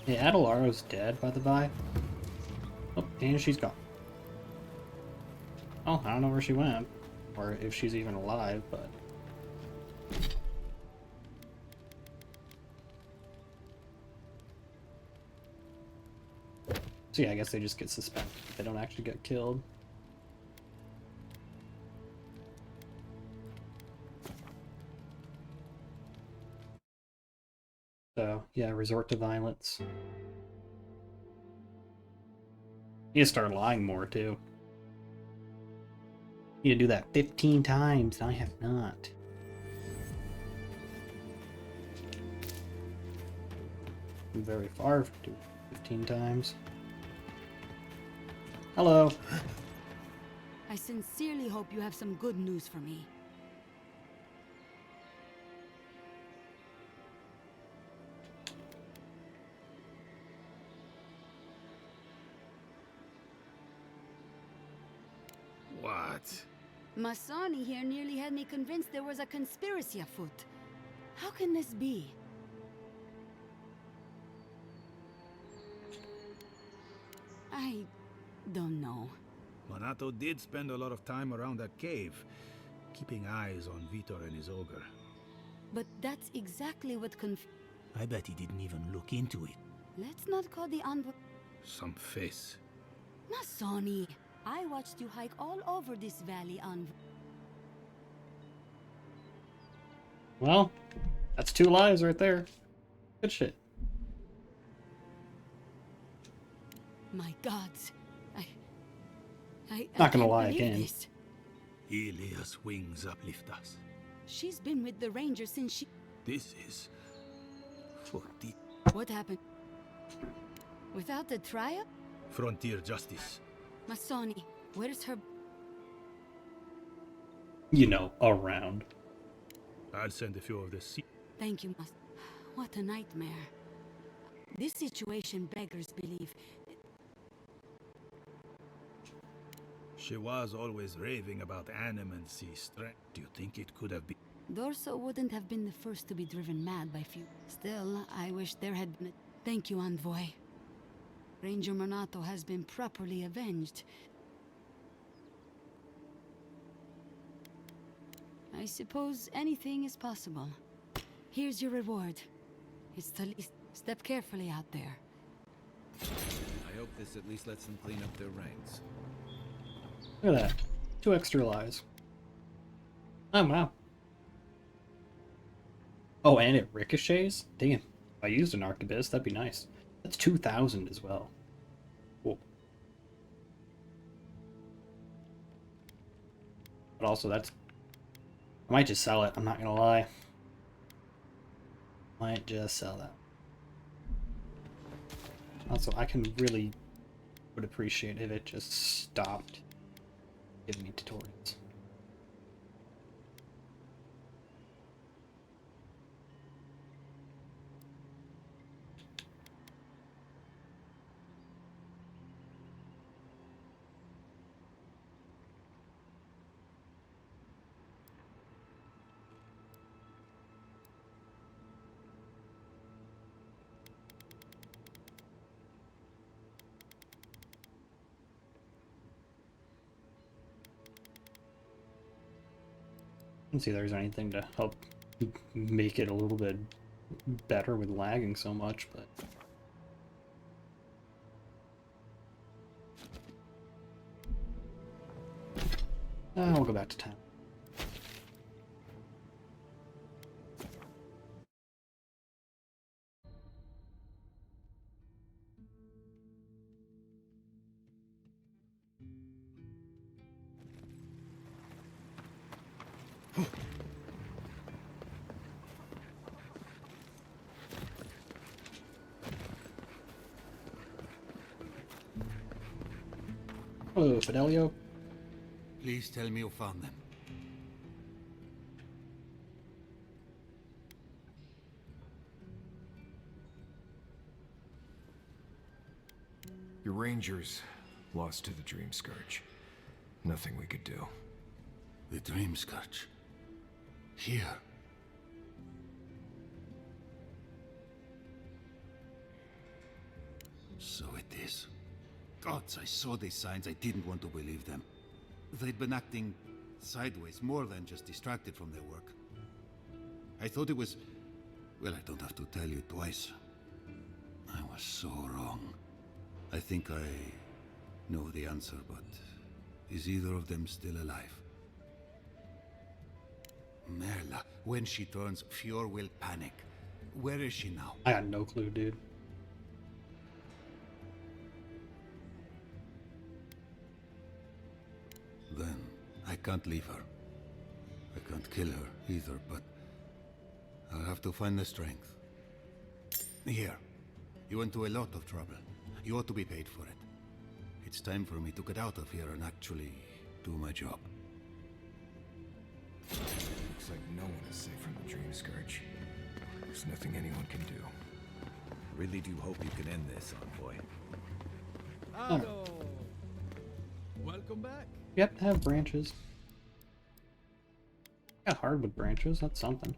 Yeah, Adelaro's dead, by the by. Oh, and she's gone. Oh, I don't know where she went. Or if she's even alive, but... So yeah, I guess they just get suspended. They don't actually get killed. So, yeah, resort to violence. You need to start lying more, too. You need to do that 15 times, and I have not. I'm very far from doing 15 times. Hello.
I sincerely hope you have some good news for me.
What?
Masani here nearly had me convinced there was a conspiracy afoot. How can this be? I don't know.
Monato did spend a lot of time around that cave, keeping eyes on Vitor and his ogre.
But that's exactly what
I bet he didn't even look into it.
Let's not call the envoy.
Some face.
Masoni, I watched you hike all over this valley, envoy.
Well, that's 2 lies right there. Good shit.
My gods. I
Not gonna
can't
lie
believe
again.
this.
Ilia's wings uplift us.
She's been with the Ranger since she...
This is... for the
What happened? Without the trial?
frontier justice.
Masoni, where's her...
You know, around.
I'll send a few of the sea.
Thank you, Mas... What a nightmare. This situation beggars belief.
She was always raving about animancy strength. Do you think it could have been?
Dorso wouldn't have been the first to be driven mad by few. Still, I wish there had been a... Thank you, envoy. Ranger Monato has been properly avenged. I suppose anything is possible. Here's your reward. It's the least. Step carefully out there.
I hope this at least lets them clean up their ranks.
Look at that. 2 extra lies. Oh, wow. Oh, and it ricochets? Damn. If I used an arquebus, that'd be nice. That's 2,000 as well. Cool. But also, that's... I might just sell it, I'm not gonna lie. Might just sell that. Also, I can really would appreciate if it just stopped giving me tutorials. See if there's anything to help make it a little bit better with lagging so much, but we'll go back to 10. Hello, Fidelio.
Please tell me you found them.
Your rangers lost to the Dream Scourge. Nothing we could do.
The Dream Scourge. Here. So it is. Gods, I saw these signs. I didn't want to believe them. They'd been acting sideways, more than just distracted from their work. I thought it was... Well, I don't have to tell you twice. I was so wrong. I think I know the answer, but is either of them still alive? Merla, when she turns, Fior will panic. Where is she now?
I got no clue, dude.
Then I can't leave her. I can't kill her either, but I'll have to find the strength. Here, you went to a lot of trouble. You ought to be paid for it. It's time for me to get out of here and actually do my job.
Looks like no one is safe from the Dream Scourge. There's nothing anyone can do.
Really do hope you can end this, envoy.
Hello. Welcome back.
You have to have branches. Got hardwood branches, that's something.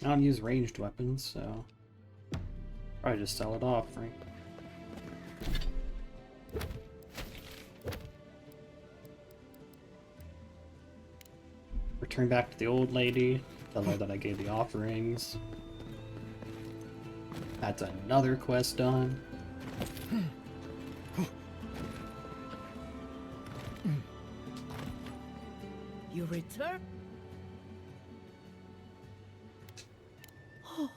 I don't use ranged weapons, so probably just sell it off, right? Return back to the old lady, tell her that I gave the offerings. That's another quest done.
You return? Oh,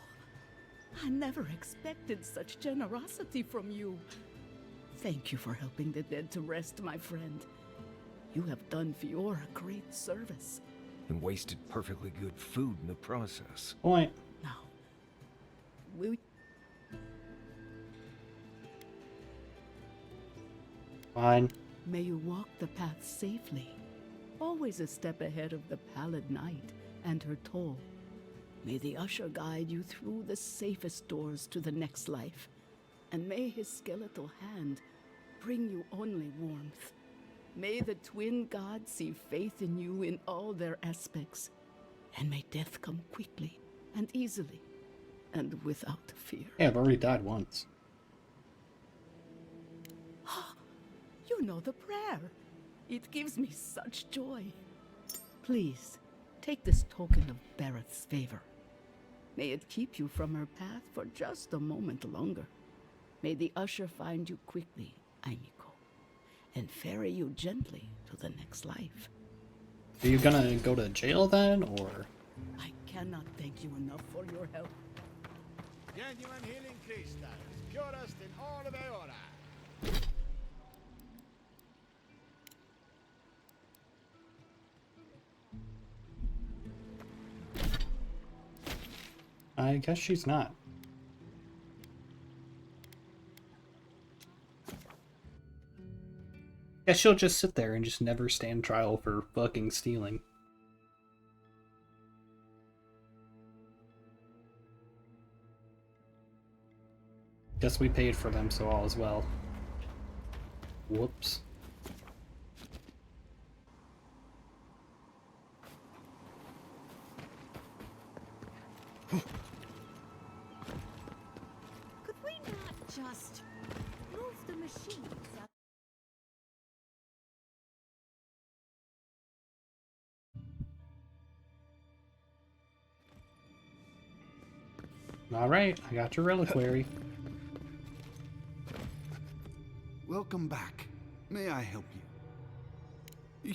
I never expected such generosity from you. Thank you for helping the dead to rest, my friend. You have done Fior a great service.
And wasted perfectly good food in the process.
Point.
Now, we...
Fine.
May you walk the path safely. Always a step ahead of the pallid night and her toll. May the usher guide you through the safest doors to the next life. And may his skeletal hand bring you only warmth. May the twin gods see faith in you in all their aspects. And may death come quickly and easily and without fear.
Hey, I've already died once.
You know the prayer. It gives me such joy. Please, take this token of Barrett's favor. May it keep you from her path for just a moment longer. May the usher find you quickly, Aimiko, and ferry you gently to the next life.
Are you gonna go to jail then, or?
I cannot thank you enough for your help.
Genuine healing crystals, purest in all of Eora.
I guess she's not. Guess she'll just sit there and just never stand trial for fucking stealing. Guess we paid for them, so all is well. Whoops.
Could we not just move the machines out?
Alright, I got your reliquary.
Welcome back. May I help you?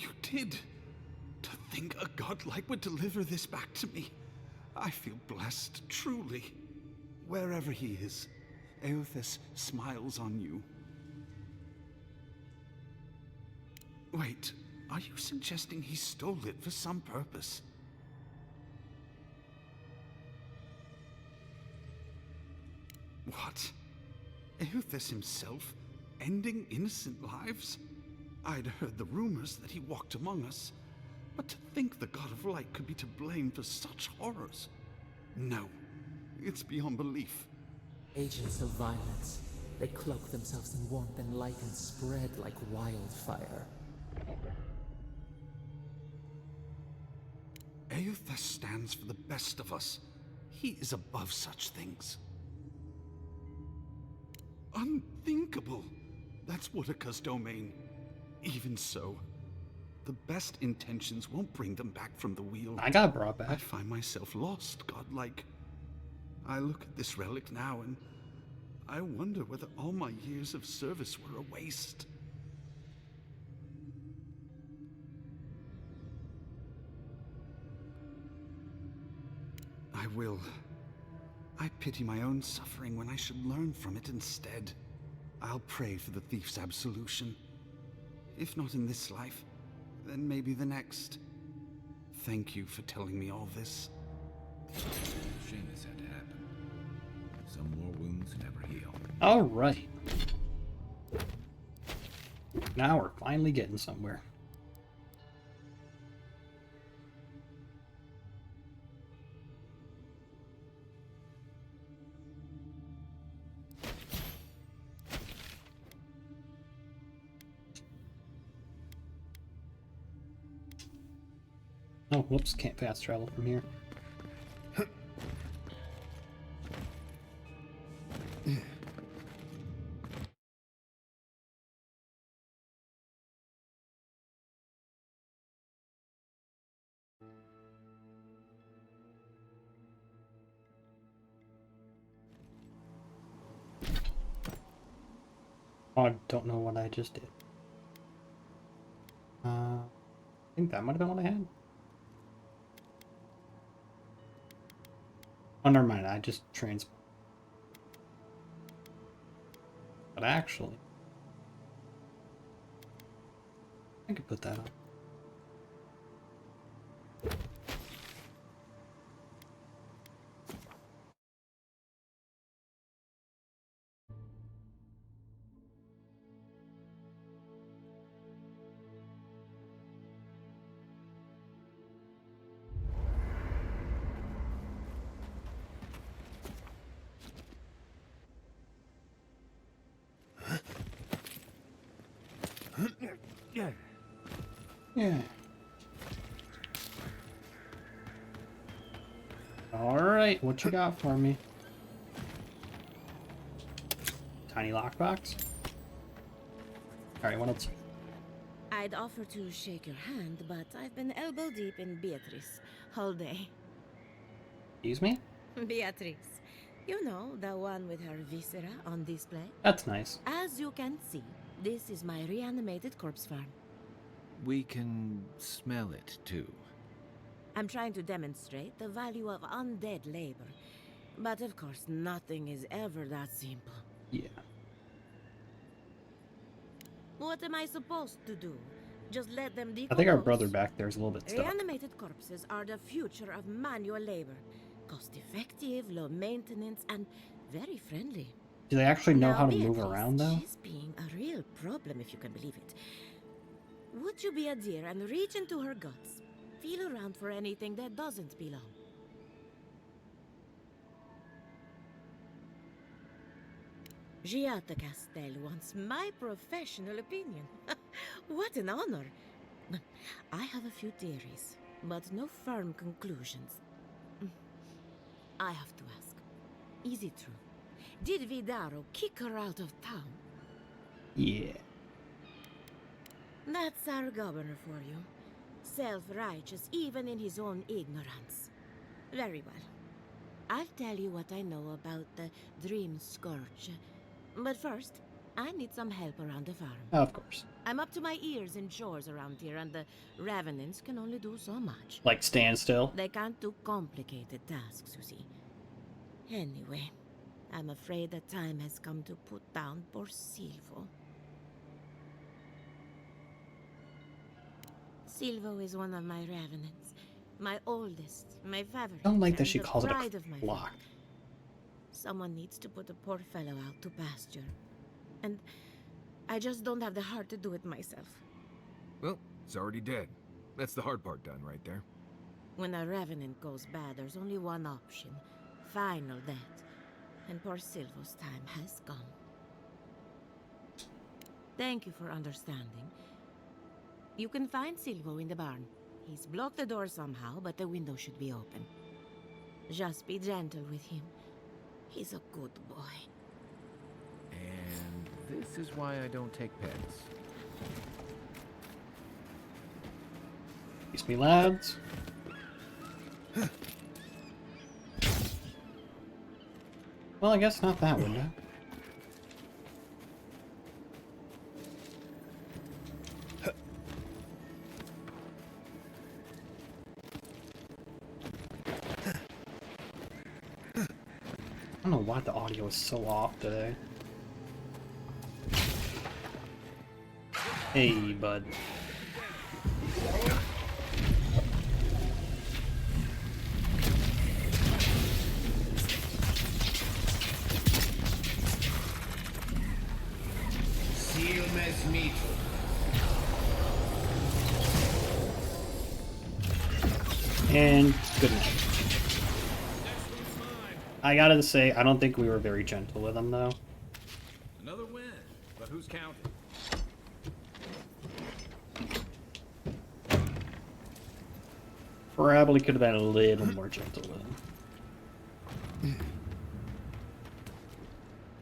You did. To think a godlike would deliver this back to me. I feel blessed, truly. Wherever he is, Eothas smiles on you. Wait, are you suggesting he stole it for some purpose? What? Eothas himself, ending innocent lives? I'd heard the rumors that he walked among us, but to think the God of Light could be to blame for such horrors? No, it's beyond belief.
Agents of violence. They cloak themselves in warmth and light and spread like wildfire.
Eothas stands for the best of us. He is above such things. Unthinkable! That's Woodaka's domain. Even so, the best intentions won't bring them back from the wheel.
I got brought back.
I find myself lost, godlike. I look at this relic now and I wonder whether all my years of service were a waste. I will. I pity my own suffering when I should learn from it instead. I'll pray for the thief's absolution. If not in this life, then maybe the next. Thank you for telling me all this.
Shame this had to happen. Some more wounds never heal.
Alright. Now we're finally getting somewhere. Oh, whoops, can't fast travel from here. Oh, I don't know what I just did. I think that might have been what I had. Oh, never mind. I just transformed. But actually, I could put that on. Yeah. Alright, what you got for me? Tiny lockbox? Alright, what else?
I'd offer to shake your hand, but I've been elbow deep in Beatrice all day.
Excuse me?
Beatrice. You know, the one with her viscera on display?
That's nice.
As you can see, this is my reanimated corpse farm.
We can smell it, too.
I'm trying to demonstrate the value of undead labor. But of course, nothing is ever that simple.
Yeah.
What am I supposed to do? Just let them decompose?
I think our brother back there is a little bit stuck.
Reanimated corpses are the future of manual labor. Cost-effective, low maintenance, and very friendly.
Do they actually know how to
Beatrice,
move around, though?
She's being a real problem, if you can believe it. Would you be a dear and reach into her guts? Feel around for anything that doesn't belong. Giata Castel wants my professional opinion. What an honor. I have a few theories, but no firm conclusions. I have to ask, is it true? Did Vidaro kick her out of town?
Yeah.
That's our governor for you. Self-righteous even in his own ignorance. Very well. I'll tell you what I know about the Dream Scourge. But first, I need some help around the farm.
Of course.
I'm up to my ears in chores around here, and the Revenants can only do so much.
Like stand still?
They can't do complicated tasks, you see. Anyway, I'm afraid the time has come to put down poor Silvo. Silvo is one of my Revenants. My oldest, my favorite.
I don't like that
and
she
the
calls it
pride
a
of my
flock.
family. Someone needs to put the poor fellow out to pasture. And I just don't have the heart to do it myself.
Well, it's already dead. That's the hard part done right there.
When a Revenant goes bad, there's only one option. Final death. And poor Silvo's time has come. Thank you for understanding. You can find Silvo in the barn. He's blocked the door somehow, but the window should be open. Just be gentle with him. He's a good boy.
And this is why I don't take pets.
Excuse me, lads. Well, I guess not that window. I don't know why the audio is so off today. Hey, bud.
Seal mes mito.
And good night. I gotta say, I don't think we were very gentle with him, though.
Another win, but who's counting?
Probably could have been a little more gentle with him.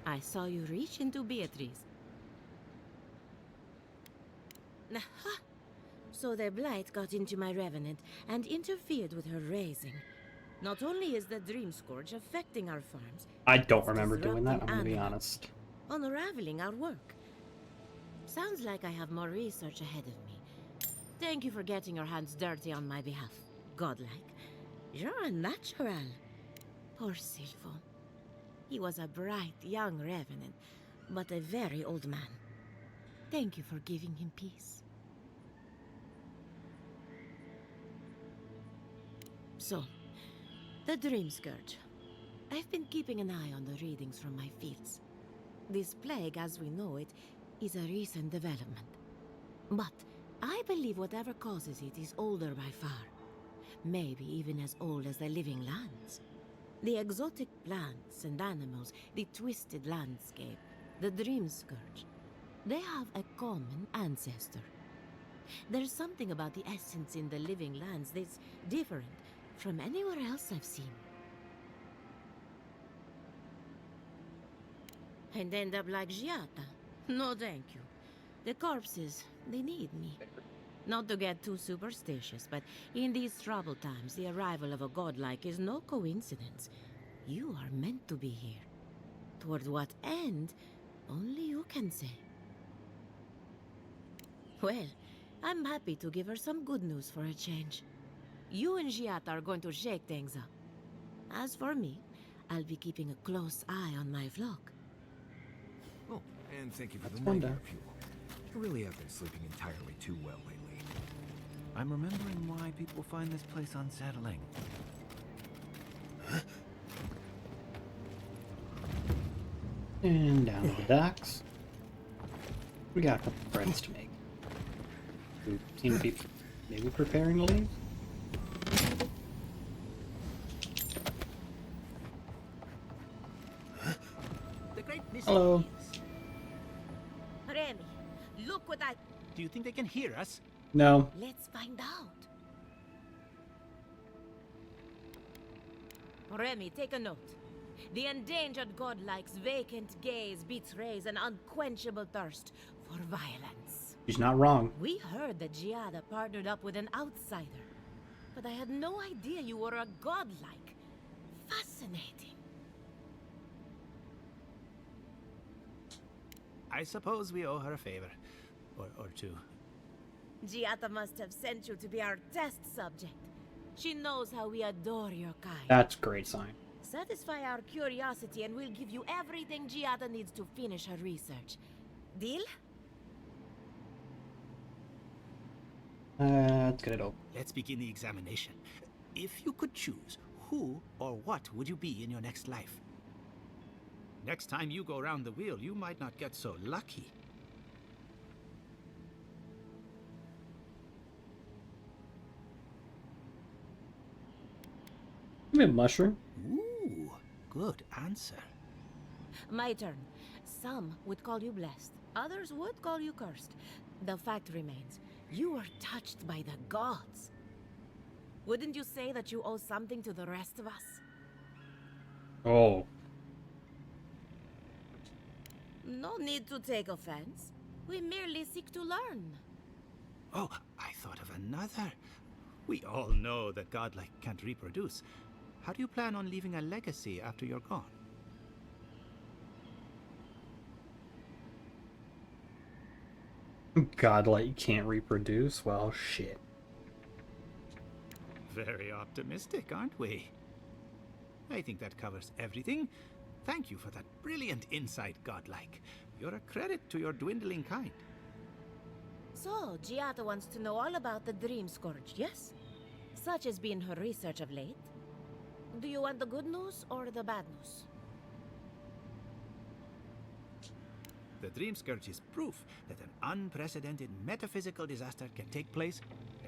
I saw you reach into Beatrice. Aha! So the blight got into my Revenant and interfered with her raising. Not only is the Dream Scourge affecting our farms,
I don't
it's
remember doing that, I'm gonna be
disrupting
honest.
unraveling our work. Sounds like I have more research ahead of me. Thank you for getting your hands dirty on my behalf. Godlike. You're a natural. Poor Silvo. He was a bright, young revenant, but a very old man. Thank you for giving him peace. So, the Dream Scourge. I've been keeping an eye on the readings from my fields. This plague, as we know it, is a recent development. But I believe whatever causes it is older by far. Maybe even as old as the living lands. The exotic plants and animals, the twisted landscape, the Dream Scourge. They have a common ancestor. There's something about the essence in the living lands that's different from anywhere else I've seen. And end up like Giata. No thank you. The corpses, they need me. Not to get too superstitious, but in these troubled times, the arrival of a godlike is no coincidence. You are meant to be here. Toward what end, only you can say. Well, I'm happy to give her some good news for a change. You and Giata are going to shake things up. As for me, I'll be keeping a close eye on my flock.
Oh, and thank you for the
wonder.
negative fuel. I really have been sleeping entirely too well lately.
I'm remembering why people find this place unsettling.
And down to the docks. We got a couple friends to make. Who seem to be maybe preparing to leave.
The great
Hello.
Remy, look what I...
Do you think they can hear us?
No.
Let's find out. Remy, take a note. The endangered godlike's vacant gaze betrays an unquenchable thirst for violence.
She's not wrong.
We heard that Giada partnered up with an outsider, but I had no idea you were a godlike. Fascinating.
I suppose we owe her a favor. Or two.
Giada must have sent you to be our test subject. She knows how we adore your kind.
That's a great sign.
Satisfy our curiosity and we'll give you everything Giada needs to finish her research. Deal?
Let's get it over.
Let's begin the examination. If you could choose, who or what would you be in your next life? Next time you go round the wheel, you might not get so lucky.
Give me a mushroom.
Ooh, good answer.
My turn. Some would call you blessed. Others would call you cursed. The fact remains, you were touched by the gods. Wouldn't you say that you owe something to the rest of us?
Oh.
No need to take offense. We merely seek to learn.
Oh, I thought of another. We all know that godlike can't reproduce. How do you plan on leaving a legacy after you're gone?
Godlike can't reproduce? Well, shit.
Very optimistic, aren't we? I think that covers everything. Thank you for that brilliant insight, godlike. You're a credit to your dwindling kind.
So, Giada wants to know all about the Dream Scourge, yes? Such has been her research of late. Do you want the good news or the bad news?
The Dream Scourge is proof that an unprecedented metaphysical disaster can take place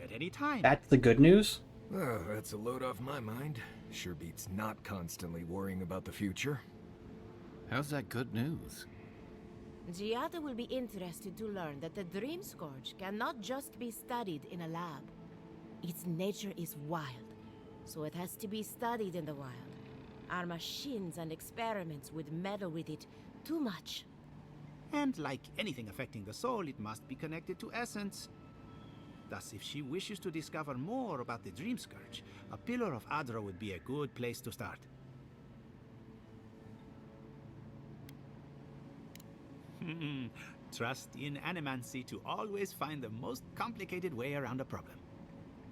at any time.
That's the good news?
Oh, that's a load off my mind. Sure beats not constantly worrying about the future.
How's that good news?
Giada will be interested to learn that the Dream Scourge cannot just be studied in a lab. Its nature is wild, so it has to be studied in the wild. Our machines and experiments would meddle with it too much.
And like anything affecting the soul, it must be connected to essence. Thus, if she wishes to discover more about the Dream Scourge, a Pillar of Adra would be a good place to start.
Trust in animancy to always find the most complicated way around a problem.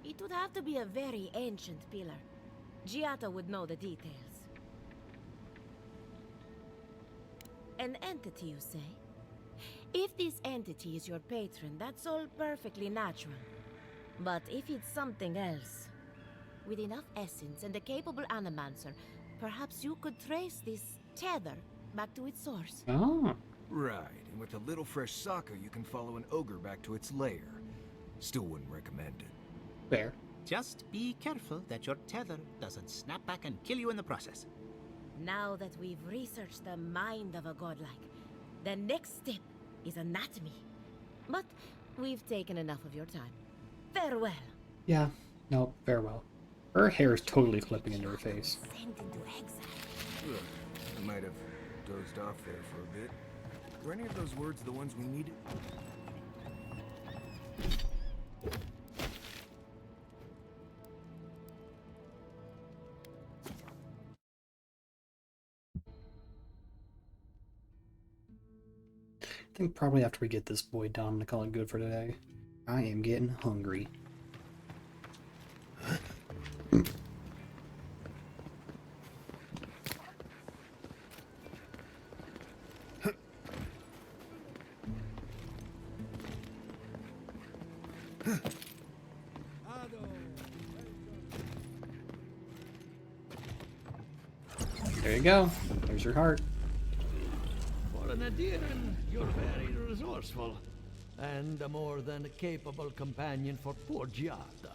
It would have to be a very ancient pillar. Giata would know the details. An entity, you say? If this entity is your patron, that's all perfectly natural. But if it's something else, with enough essence and a capable animancer, perhaps you could trace this tether back to its source.
Oh.
Right, and with a little fresh sake, you can follow an ogre back to its lair. Still wouldn't recommend it.
Fair.
Just be careful that your tether doesn't snap back and kill you in the process.
Now that we've researched the mind of a godlike, the next step is anatomy. But we've taken enough of your time. Farewell.
Yeah, no, farewell. Her hair is totally clipping into her face.
Sent into exile.
Ugh, I might have dozed off there for a bit. Were any of those words the ones we needed?
I think probably after we get this boy done, I'm gonna call it good for today. I am getting hungry. There you go. There's your heart.
For an Adiran, you're very resourceful, and a more than capable companion for poor Giada.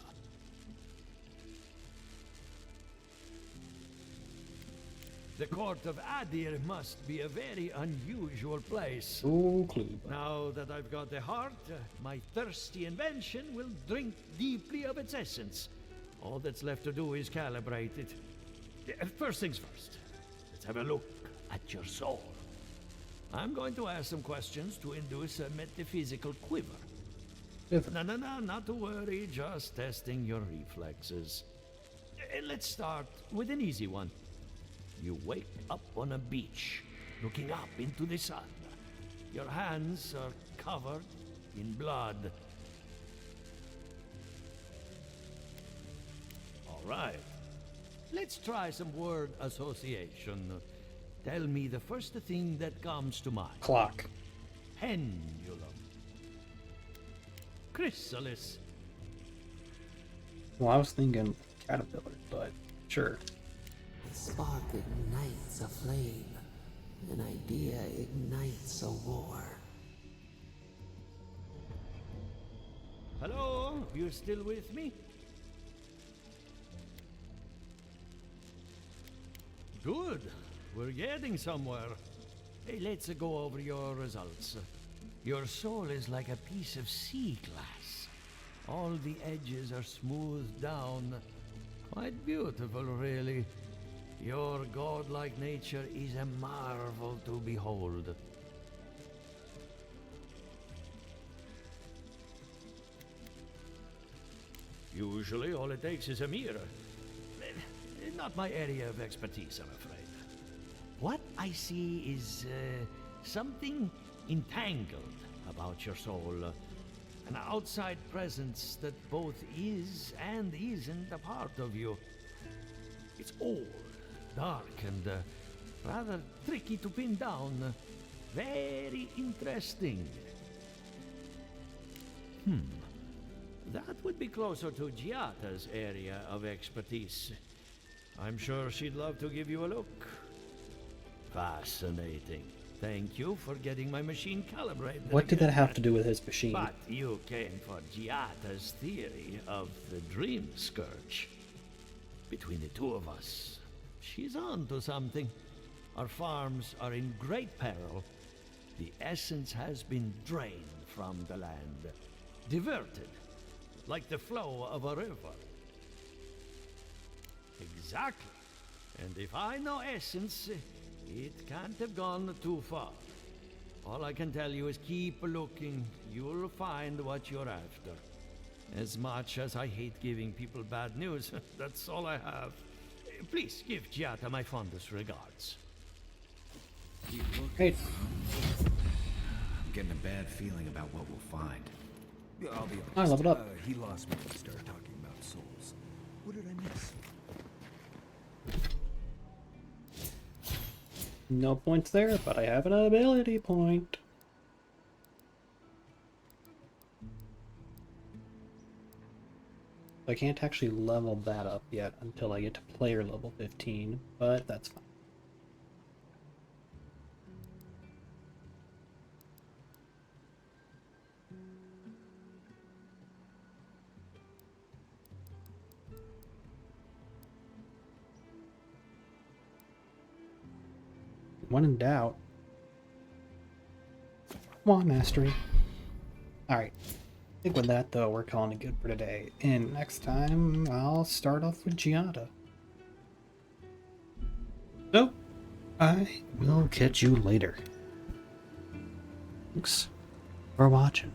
The court of Adir must be a very unusual place.
So clue.
Now that I've got the heart, my thirsty invention will drink deeply of its essence. All that's left to do is calibrate it. First things first, let's have a look at your soul. I'm going to ask some questions to induce a metaphysical quiver. No, not to worry, just testing your reflexes. Let's start with an easy one. You wake up on a beach, looking up into the sun. Your hands are covered in blood. All right. Let's try some word association. Tell me the first thing that comes to mind.
Clock.
Pendulum. Chrysalis.
Well, I was thinking caterpillar, but sure.
A spark ignites a flame. An idea ignites a war.
Hello? You still with me? Good. We're getting somewhere. Hey, let's go over your results. Your soul is like a piece of sea glass. All the edges are smoothed down. Quite beautiful, really. Your godlike nature is a marvel to behold. Usually, all it takes is a mirror. Not my area of expertise, I'm afraid. What I see is something entangled about your soul. An outside presence that both is and isn't a part of you. It's old, dark, and rather tricky to pin down. Very interesting. That would be closer to Giata's area of expertise. I'm sure she'd love to give you a look. Fascinating. Thank you for getting my machine calibrated.
What did that have to do with his machine?
But you came for Giata's theory of the Dream Scourge. Between the two of us, she's on to something. Our farms are in great peril. The essence has been drained from the land. Diverted, like the flow of a river. Exactly. And if I know essence, it can't have gone too far. All I can tell you is keep looking. You'll find what you're after. As much as I hate giving people bad news, that's all I have. Please give Giata my fondest regards.
Great.
getting a bad feeling about what we'll find.
Yeah, I'll be honest.
I leveled up.
He lost me when we started talking about souls. What did I miss?
No points there, but I have an ability point. I can't actually level that up yet until I get to player level 15, but that's fine. When in doubt, wand mastery. Alright, I think with that though, we're calling it good for today. And next time, I'll start off with Giada. So, I will catch you later. Thanks for watching.